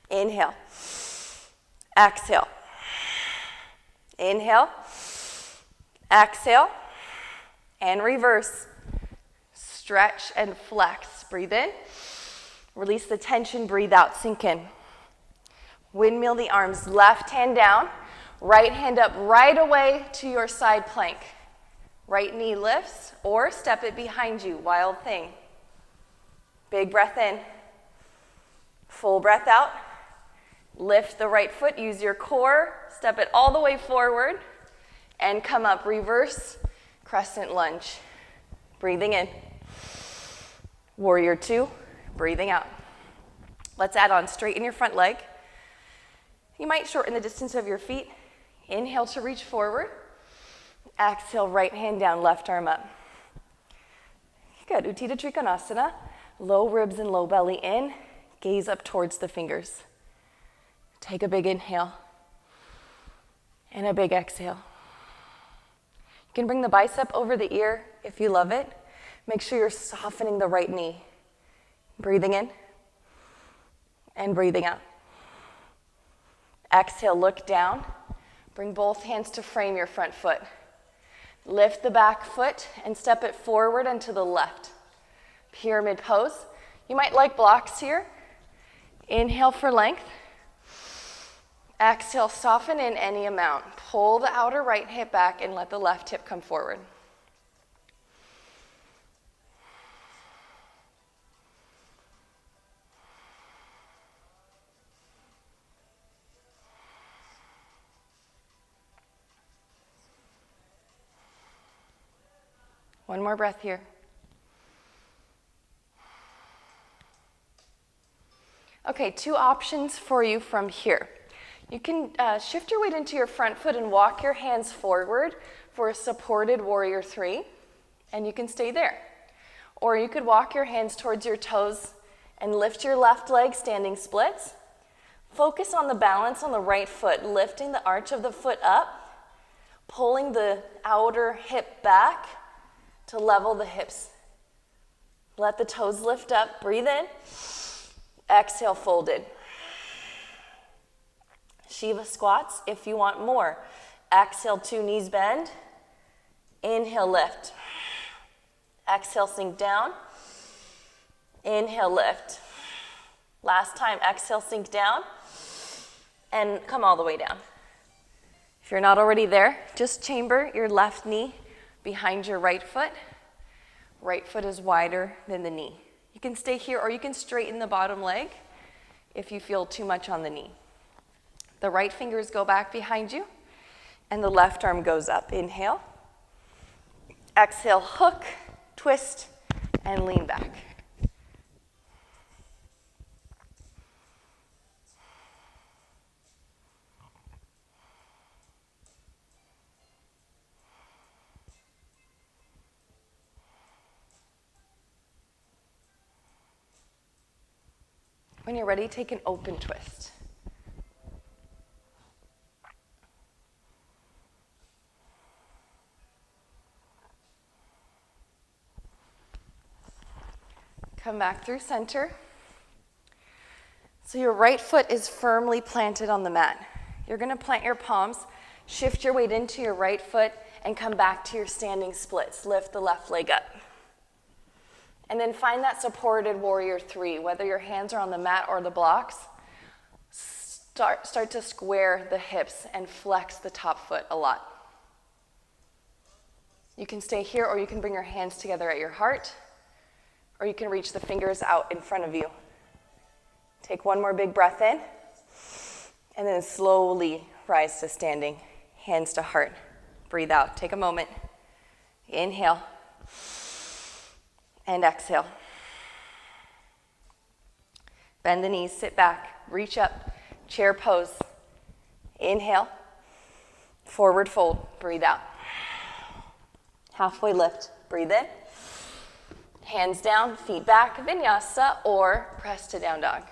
Inhale. Exhale. Inhale. Exhale. And reverse. Stretch and flex. Breathe in. Release the tension. Breathe out. Sink in. Windmill the arms. Left hand down. Right hand up right away to your side plank. Right knee lifts or step it behind you. Wild thing. Big breath in. Full breath out. Lift the right foot. Use your core. Step it all the way forward. And come up. Reverse crescent lunge. Breathing in. Warrior 2, breathing out. Let's add on, straighten your front leg. You might shorten the distance of your feet. Inhale to reach forward. Exhale, right hand down, left arm up. Good, Utthita Trikonasana. Low ribs and low belly in. Gaze up towards the fingers. Take a big inhale. And a big exhale. You can bring the bicep over the ear if you love it. Make sure you're softening the right knee. Breathing in and breathing out. Exhale, look down. Bring both hands to frame your front foot. Lift the back foot and step it forward and to the left. Pyramid pose. You might like blocks here. Inhale for length. Exhale, soften in any amount. Pull the outer right hip back and let the left hip come forward. One more breath here. Okay, 2 options for you from here. You can shift your weight into your front foot and walk your hands forward for a supported warrior 3, and you can stay there. Or you could walk your hands towards your toes And lift your left leg, standing splits. Focus on the balance on the right foot, lifting the arch of the foot up, pulling the outer hip back to level the hips. Let the toes lift up, breathe in. Exhale, folded. Shiva squats if you want more. Exhale, 2 knees bend. Inhale, lift. Exhale, sink down. Inhale, lift. Last time, exhale, sink down. And come all the way down. If you're not already there, just chamber your left knee behind your right foot. Right foot is wider than the knee. You can stay here or you can straighten the bottom leg if you feel too much on the knee. The right fingers go back behind you and the left arm goes up. Inhale. Exhale, hook, twist, and lean back. When you're ready, take an open twist. Come back through center. So your right foot is firmly planted on the mat. You're going to plant your palms, shift your weight into your right foot, and come back to your standing splits. Lift the left leg up. And then find that supported warrior 3, whether your hands are on the mat or the blocks. Start to square the hips and flex the top foot a lot. You can stay here or you can bring your hands together at your heart, or you can reach the fingers out in front of you. Take one more big breath in, and then slowly rise to standing, hands to heart. Breathe out. Take a moment. Inhale. And exhale. Bend the knees, sit back, reach up, chair pose. Inhale, forward fold, breathe out. Halfway lift, breathe in. Hands down, feet back, vinyasa, or press to down dog.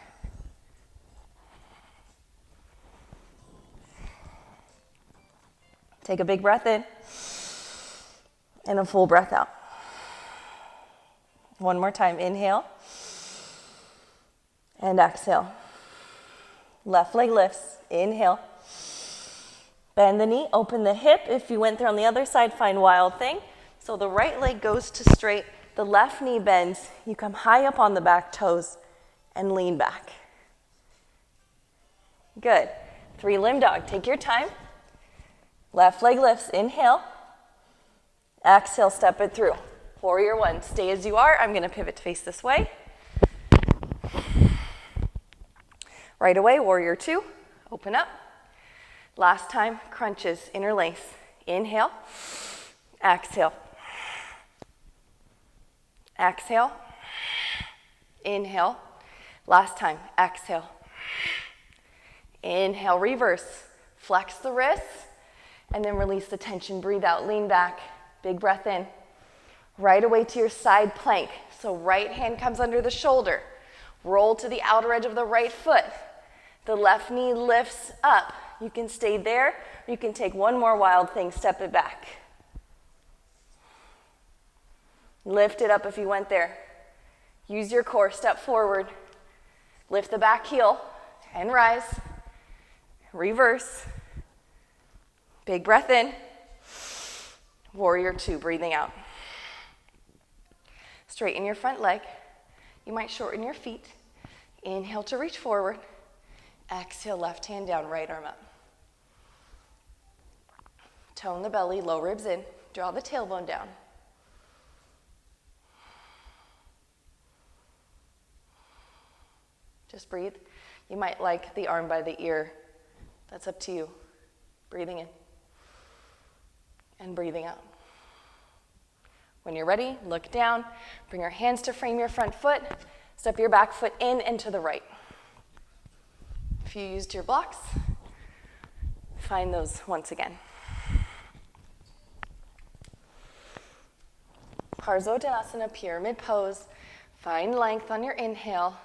Take a big breath in, and a full breath out. One more time, inhale, and exhale. Left leg lifts, inhale. Bend the knee, open the hip. If you went there on the other side, find wild thing. So the right leg goes to straight, the left knee bends, you come high up on the back toes and lean back. Good. 3 limb dog, take your time. Left leg lifts, inhale. Exhale, step it through. Warrior 1, stay as you are. I'm going to pivot to face this way. Right away, warrior 2, open up. Last time, crunches, interlace. Inhale, exhale. Exhale, inhale. Last time, exhale. Inhale, reverse. Flex the wrists, and then release the tension. Breathe out, lean back. Big breath in. Right away to your side plank. So right hand comes under the shoulder. Roll to the outer edge of the right foot. The left knee lifts up. You can stay there, or you can take one more wild thing, step it back. Lift it up if you went there. Use your core, step forward. Lift the back heel and rise. Reverse. Big breath in. Warrior 2, breathing out. Straighten your front leg. You might shorten your feet. Inhale to reach forward. Exhale, left hand down, right arm up. Tone the belly, low ribs in. Draw the tailbone down. Just breathe. You might like the arm by the ear. That's up to you. Breathing in and breathing out. When you're ready, look down. Bring your hands to frame your front foot. Step your back foot in and to the right. If you used your blocks, find those once again. Parsvottanasana, pyramid pose. Find length on your inhale.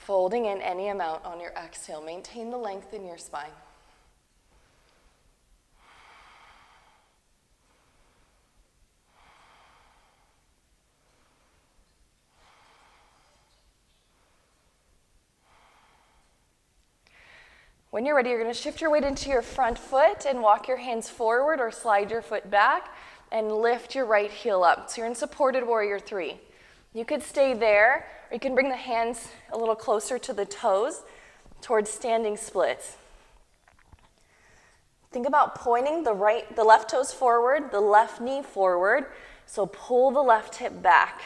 Folding in any amount on your exhale. Maintain the length in your spine. When you're ready, you're going to shift your weight into your front foot and walk your hands forward or slide your foot back and lift your right heel up. So you're in supported warrior 3. You could stay there, or you can bring the hands a little closer to the toes towards standing splits. Think about pointing the left toes forward, the left knee forward. So pull the left hip back.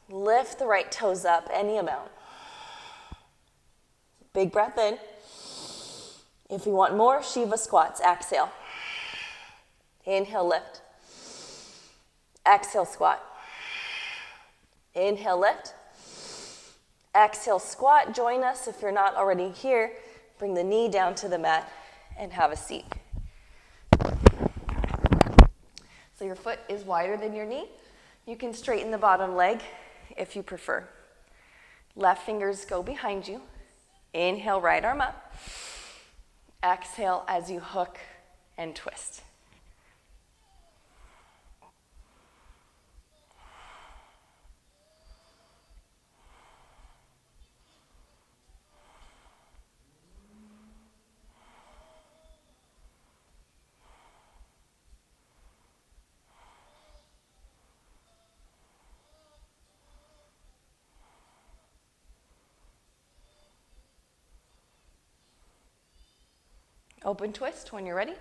Lift the right toes up, any amount. Big breath in. If you want more, Shiva squats. Exhale. Inhale, lift. Exhale, squat. Inhale, lift. Exhale, squat. Join us if you're not already here. Bring the knee down to the mat and have a seat. So your foot is wider than your knee. You can straighten the bottom leg if you prefer. Left fingers go behind you. Inhale, right arm up. Exhale as you hook and twist. Open twist when you're ready.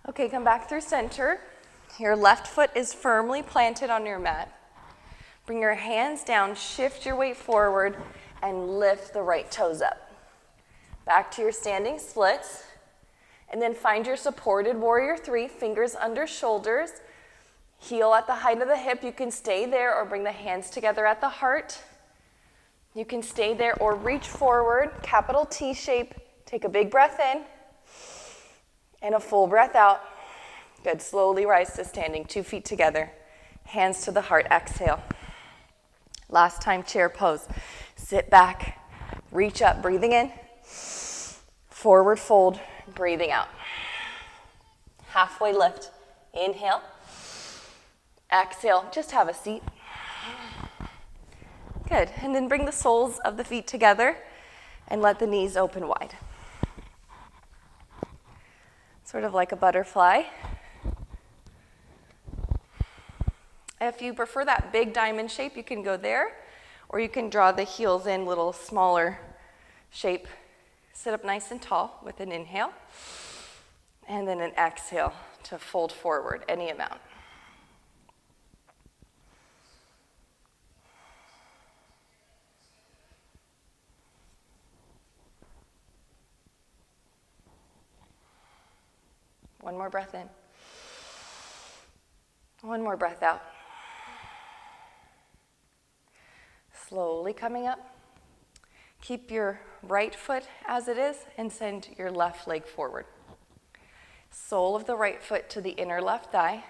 Okay, come back through center. Your left foot is firmly planted on your mat. Bring your hands down, shift your weight forward, and lift the right toes up. Back to your standing splits. And then find your supported warrior 3, fingers under shoulders. Heel at the height of the hip. You can stay there or bring the hands together at the heart. You can stay there or reach forward, capital T shape. Take a big breath in and a full breath out. Good. Slowly rise to standing, 2 feet together. Hands to the heart. Exhale. Last time, chair pose. Sit back, reach up, breathing in. Forward fold, breathing out. Halfway lift. Inhale. Exhale, just have a seat. Good, and then bring the soles of the feet together and let the knees open wide. Sort of like a butterfly. If you prefer that big diamond shape, you can go there, or you can draw the heels in, little smaller shape. Sit up nice and tall with an inhale, and then an exhale to fold forward, any amount. One more breath in. One more breath out. Slowly coming up. Keep your right foot as it is and send your left leg forward. Sole of the right foot to the inner left thigh.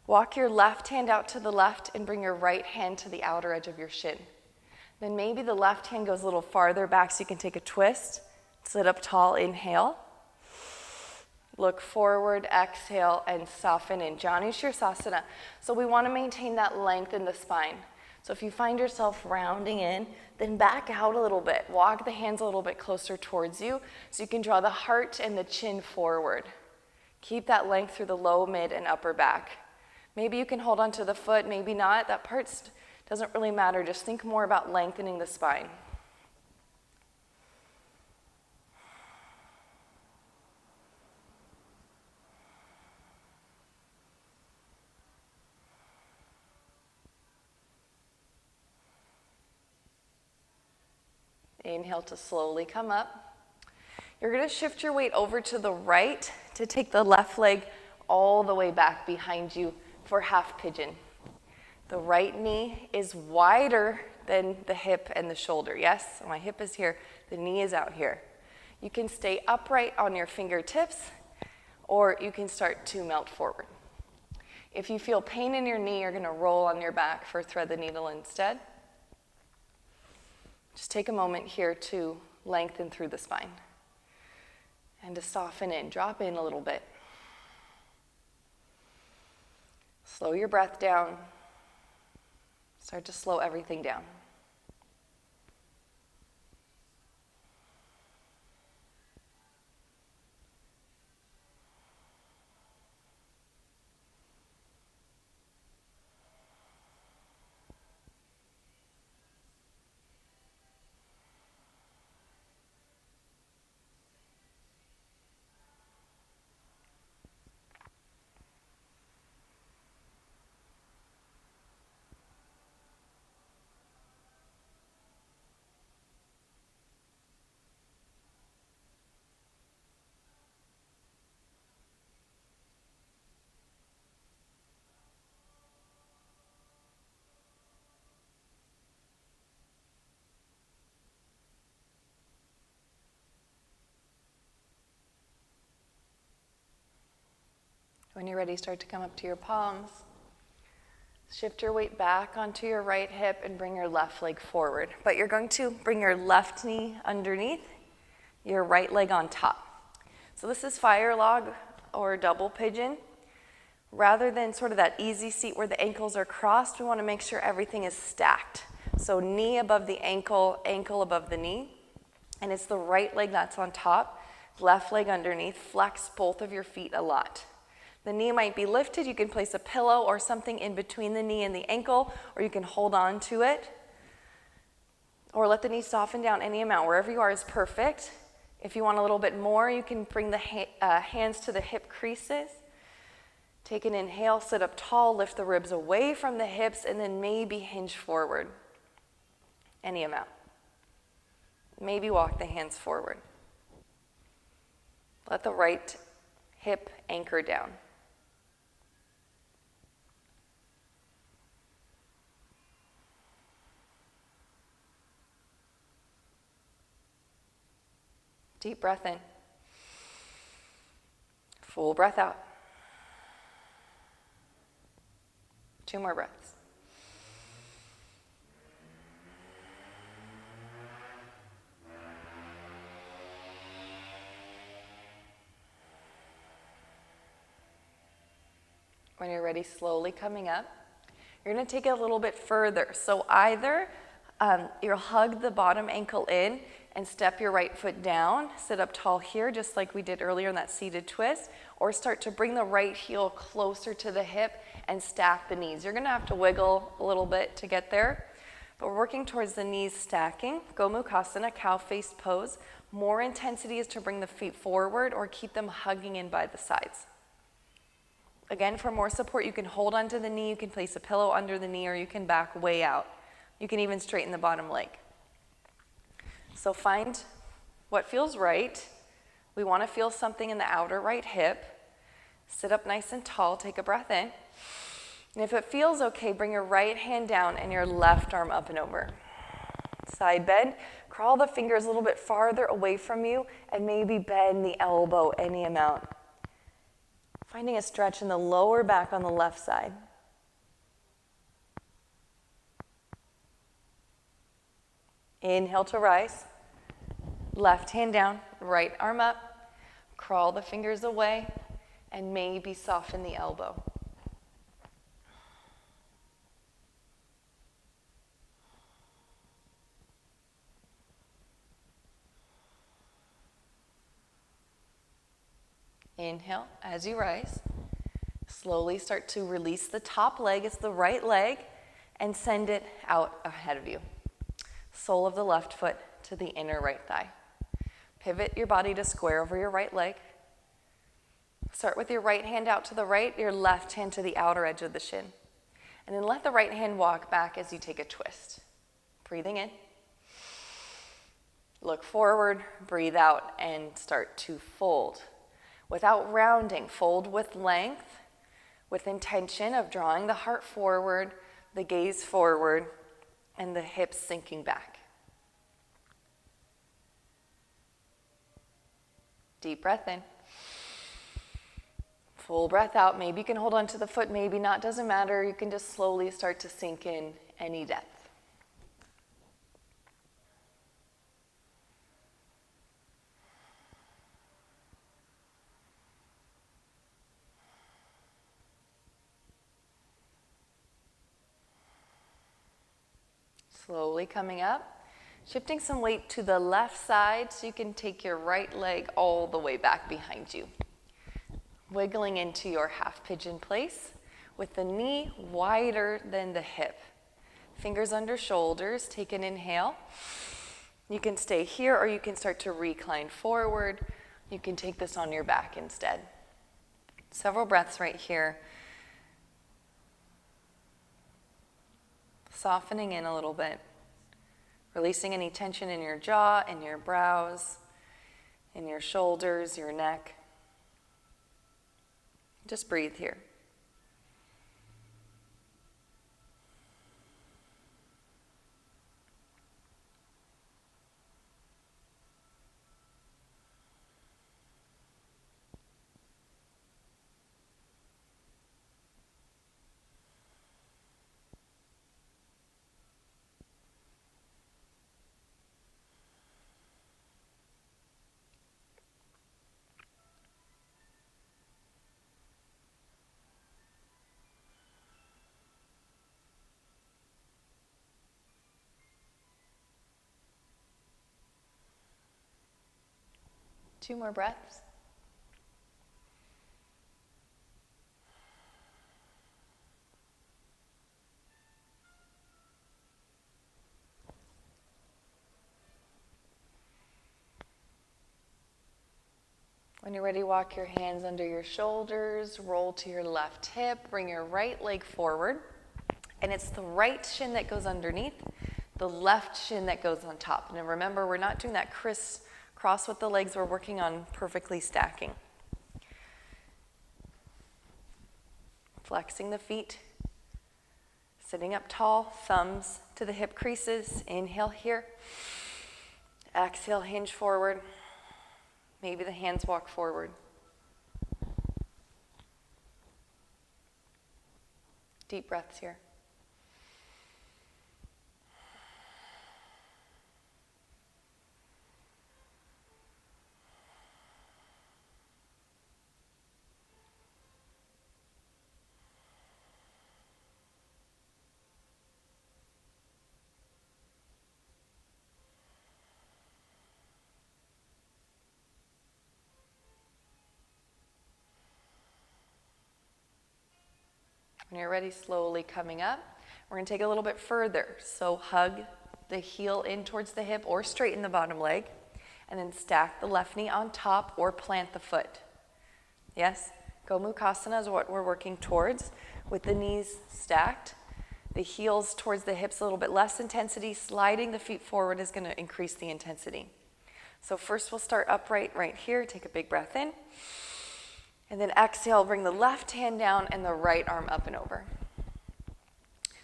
Walk your left hand out to the left and bring your right hand to the outer edge of your shin. Then maybe the left hand goes a little farther back so you can take a twist. Sit up tall, inhale. Look forward, exhale, and soften in. Janu Shirsasana. So we want to maintain that length in the spine. So if you find yourself rounding in, then back out a little bit. Walk the hands a little bit closer towards you so you can draw the heart and the chin forward. Keep that length through the low, mid, and upper back. Maybe you can hold onto the foot, maybe not. That part doesn't really matter. Just think more about lengthening the spine. Inhale to slowly come up. You're going to shift your weight over to the right to take the left leg all the way back behind you for half pigeon. The right knee is wider than the hip and the shoulder. Yes, my hip is here, the knee is out here. You can stay upright on your fingertips, or you can start to melt forward. If you feel pain in your knee, you're going to roll on your back for thread the needle instead. Just take a moment here to lengthen through the spine and to soften in, drop in a little bit. Slow your breath down. Start to slow everything down. When you're ready, start to come up to your palms. Shift your weight back onto your right hip and bring your left leg forward. But you're going to bring your left knee underneath, your right leg on top. So this is fire log or double pigeon. Rather than sort of that easy seat where the ankles are crossed, we want to make sure everything is stacked. So knee above the ankle, ankle above the knee. And it's the right leg that's on top, left leg underneath. Flex both of your feet a lot. The knee might be lifted. You can place a pillow or something in between the knee and the ankle, or you can hold on to it. Or let the knee soften down any amount. Wherever you are is perfect. If you want a little bit more, you can bring the hands to the hip creases. Take an inhale, sit up tall, lift the ribs away from the hips, and then maybe hinge forward. Any amount. Maybe walk the hands forward. Let the right hip anchor down. Deep breath in. Full breath out. 2 more breaths. When you're ready, slowly coming up, you're going to take it a little bit further. So either you'll hug the bottom ankle in and step your right foot down, sit up tall here, just like we did earlier in that seated twist, or start to bring the right heel closer to the hip and stack the knees. You're going to have to wiggle a little bit to get there, but we're working towards the knees stacking. Gomukhasana, cow-faced pose. More intensity is to bring the feet forward or keep them hugging in by the sides. Again, for more support, you can hold onto the knee, you can place a pillow under the knee, or you can back way out. You can even straighten the bottom leg. So find what feels right. We want to feel something in the outer right hip. Sit up nice and tall, take a breath in. And if it feels okay, bring your right hand down and your left arm up and over. Side bend, crawl the fingers a little bit farther away from you and maybe bend the elbow any amount. Finding a stretch in the lower back on the left side. Inhale to rise. Left hand down, right arm up. Crawl the fingers away and maybe soften the elbow. Inhale as you rise. Slowly start to release the top leg, it's the right leg, and send it out ahead of you. Sole of the left foot to the inner right thigh. Pivot your body to square over your right leg. Start with your right hand out to the right, your left hand to the outer edge of the shin. And then let the right hand walk back as you take a twist. Breathing in. Look forward, breathe out, and start to fold. Without rounding, fold with length, with intention of drawing the heart forward, the gaze forward, and the hips sinking back. Deep breath in. Full breath out. Maybe you can hold on to the foot, maybe not, doesn't matter. You can just slowly start to sink in any depth. Slowly coming up, shifting some weight to the left side so you can take your right leg all the way back behind you. Wiggling into your half pigeon place with the knee wider than the hip. Fingers under shoulders, take an inhale. You can stay here or you can start to recline forward. You can take this on your back instead. Several breaths right here. Softening in a little bit. Releasing any tension in your jaw, in your brows, in your shoulders, your neck. Just breathe here. Two more breaths. When you're ready, walk your hands under your shoulders, roll to your left hip, bring your right leg forward, and it's the right shin that goes underneath, the left shin that goes on top. Now remember, we're not doing that crisscross with the legs, we're working on perfectly stacking. Flexing the feet, sitting up tall, thumbs to the hip creases, inhale here, exhale, hinge forward. Maybe the hands walk forward. Deep breaths here. When you're ready, slowly coming up, we're going to take a little bit further. So hug the heel in towards the hip or straighten the bottom leg, and then stack the left knee on top or plant the foot. Yes? Gomukhasana is what we're working towards with the knees stacked. The heels towards the hips, a little bit less intensity. Sliding the feet forward is going to increase the intensity. So first we'll start upright right here. Take a big breath in. And then exhale, bring the left hand down and the right arm up and over.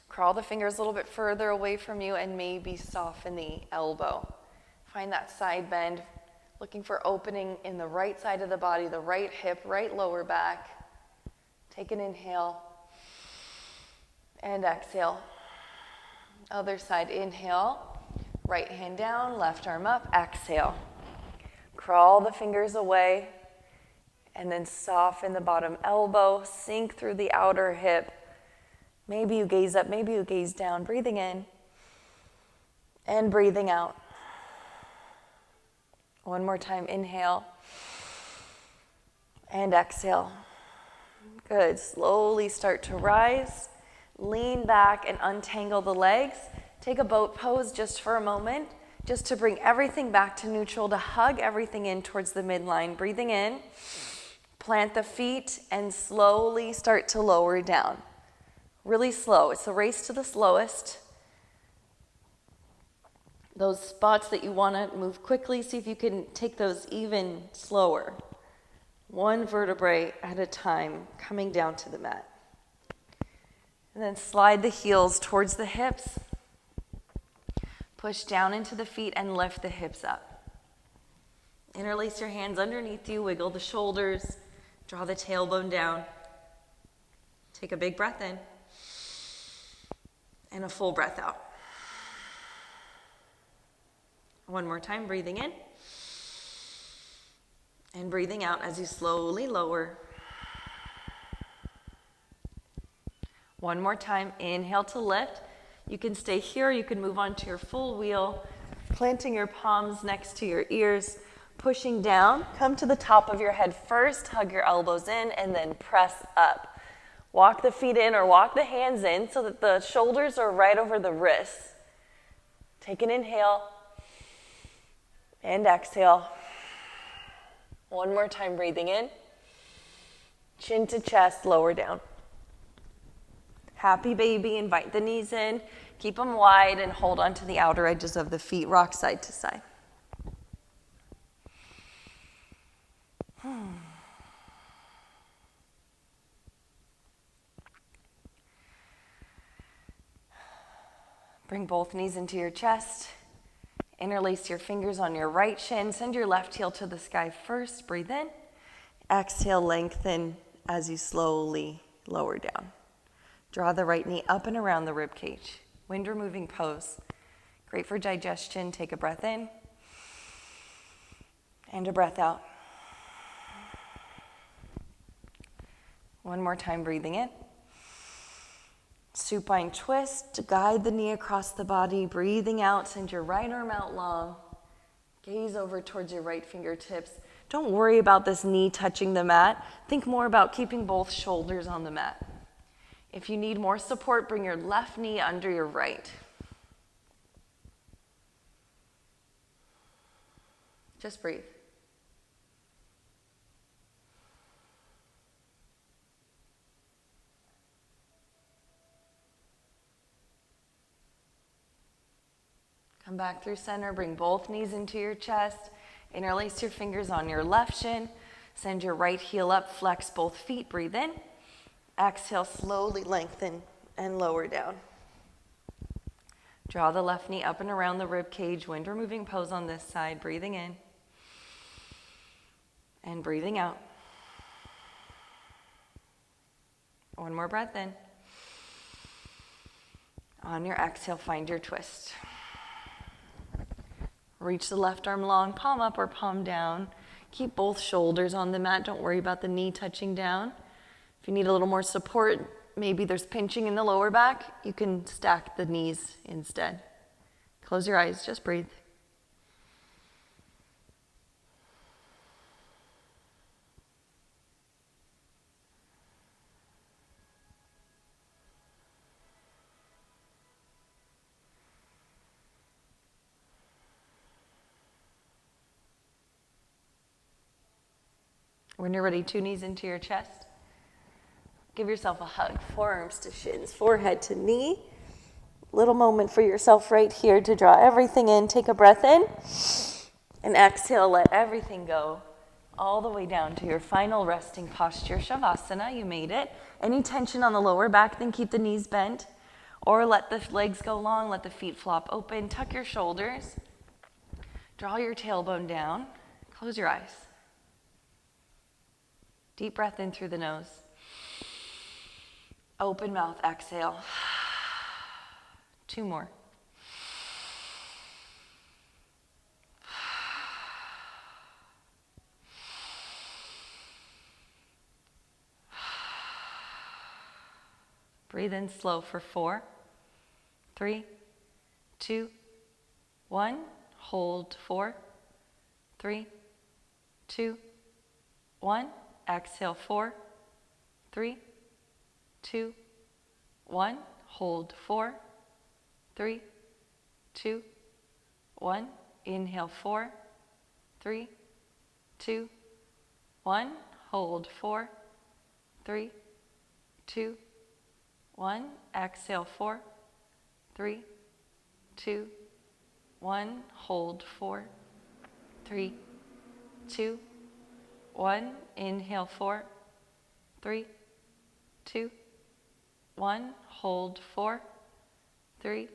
Crawl the fingers a little bit further away from you and maybe soften the elbow. Find that side bend, looking for opening in the right side of the body, the right hip, right lower back. Take an inhale and exhale. Other side, inhale, right hand down, left arm up, exhale. Crawl the fingers away. And then soften the bottom elbow, sink through the outer hip. Maybe you gaze up, maybe you gaze down. Breathing in and breathing out. One more time, inhale and exhale. Good, slowly start to rise. Lean back and untangle the legs. Take a boat pose just for a moment, just to bring everything back to neutral, to hug everything in towards the midline. Breathing in. Plant the feet and slowly start to lower down. Really slow. It's a race to the slowest. Those spots that you want to move quickly, see if you can take those even slower. One vertebrae at a time, coming down to the mat. And then slide the heels towards the hips. Push down into the feet and lift the hips up. Interlace your hands underneath you, wiggle the shoulders, draw the tailbone down. Take a big breath in and a full breath out. One more time, breathing in and breathing out as you slowly lower. One more time, inhale to lift. You can stay here, you can move on to your full wheel, planting your palms next to your ears, pushing down. Come to the top of your head first, hug your elbows in, and then press up. Walk the feet in or walk the hands in so that the shoulders are right over the wrists. Take an inhale and exhale. One more time, breathing in. Chin to chest, lower down. Happy baby, invite the knees in. Keep them wide and hold on to the outer edges of the feet. Rock side to side. Bring both knees into your chest. Interlace your fingers on your right shin. Send your left heel to the sky first. Breathe in. Exhale, lengthen as you slowly lower down. Draw the right knee up and around the rib cage. Wind removing pose. Great for digestion. Take a breath in and a breath out. One more time, breathing in. Supine twist to guide the knee across the body. Breathing out, send your right arm out long. Gaze over towards your right fingertips. Don't worry about this knee touching the mat. Think more about keeping both shoulders on the mat. If you need more support, bring your left knee under your right. Just breathe. Come back through center, bring both knees into your chest. Interlace your fingers on your left shin. Send your right heel up, flex both feet, breathe in. Exhale, slowly lengthen and lower down. Draw the left knee up and around the rib cage, wind removing pose on this side, breathing in and breathing out. One more breath in. On your exhale, find your twist. Reach the left arm long, palm up or palm down. Keep both shoulders on the mat. Don't worry about the knee touching down. If you need a little more support, maybe there's pinching in the lower back, you can stack the knees instead. Close your eyes, just breathe. When you're ready, 2 knees into your chest. Give yourself a hug, forearms to shins, forehead to knee. Little moment for yourself right here to draw everything in. Take a breath in and exhale, let everything go all the way down to your final resting posture, Shavasana. You made it. Any tension on the lower back, then keep the knees bent or let the legs go long, let the feet flop open. Tuck your shoulders. Draw your tailbone down. Close your eyes. Deep breath in through the nose. Open mouth, exhale. 2 more. Breathe in slow for 4, 3, 2, 1. Hold 4, 3, 2, 1. Exhale 4, 3, 2, 1. Hold 4, 3, 2, 1. Inhale 4, 3, 2, 1. Hold 4, 3, 2, 1. Exhale 4, 3, 2, 1. Hold 4, 3, 2, 1. Inhale 4, 3, 2, 1. Hold 4, 3,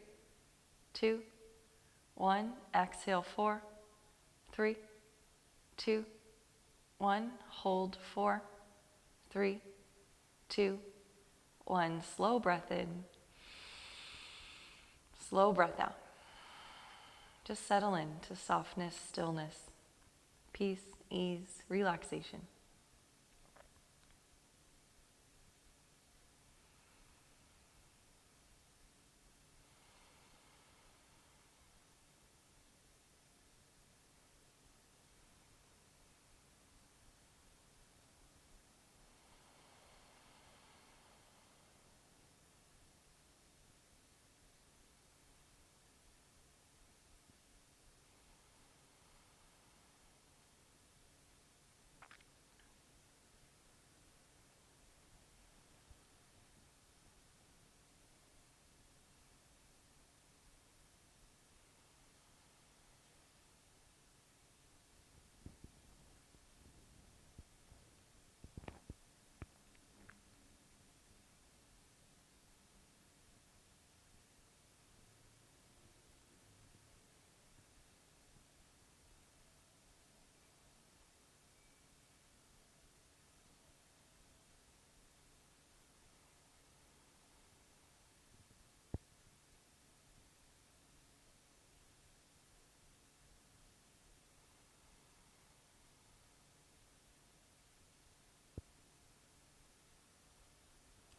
2, 1. Exhale 4, 3, 2, 1. Hold 4, 3, 2, 1. Slow breath in. Slow breath out. Just settle in to softness, stillness, peace, ease, relaxation.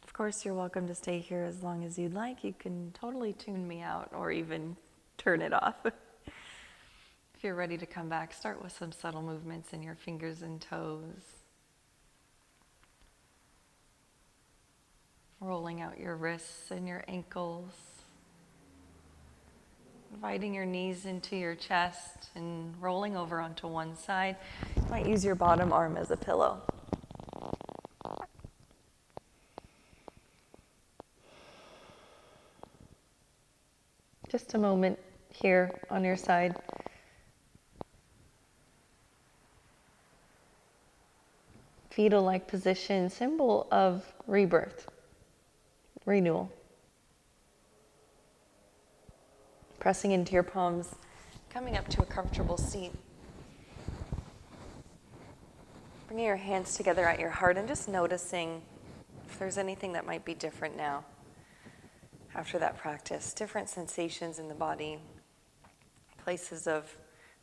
Of course, you're welcome to stay here as long as you'd like. You can totally tune me out or even turn it off. If you're ready to come back, start with some subtle movements in your fingers and toes. Rolling out your wrists and your ankles. Inviting your knees into your chest and rolling over onto one side. You might use your bottom arm as a pillow. Just a moment here on your side. Fetal-like position, symbol of rebirth, renewal. Pressing into your palms, coming up to a comfortable seat. Bringing your hands together at your heart and just noticing if there's anything that might be different now after that practice. Different sensations in the body, places of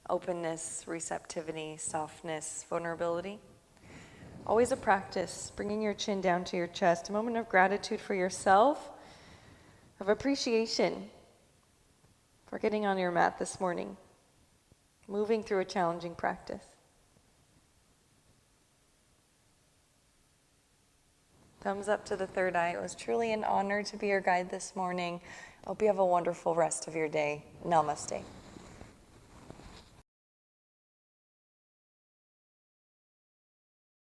openness, receptivity, softness, vulnerability. Always a practice, bringing your chin down to your chest, a moment of gratitude for yourself, of appreciation for getting on your mat this morning, moving through a challenging practice. Thumbs up to the third eye. It was truly an honor to be your guide this morning. I hope you have a wonderful rest of your day. Namaste.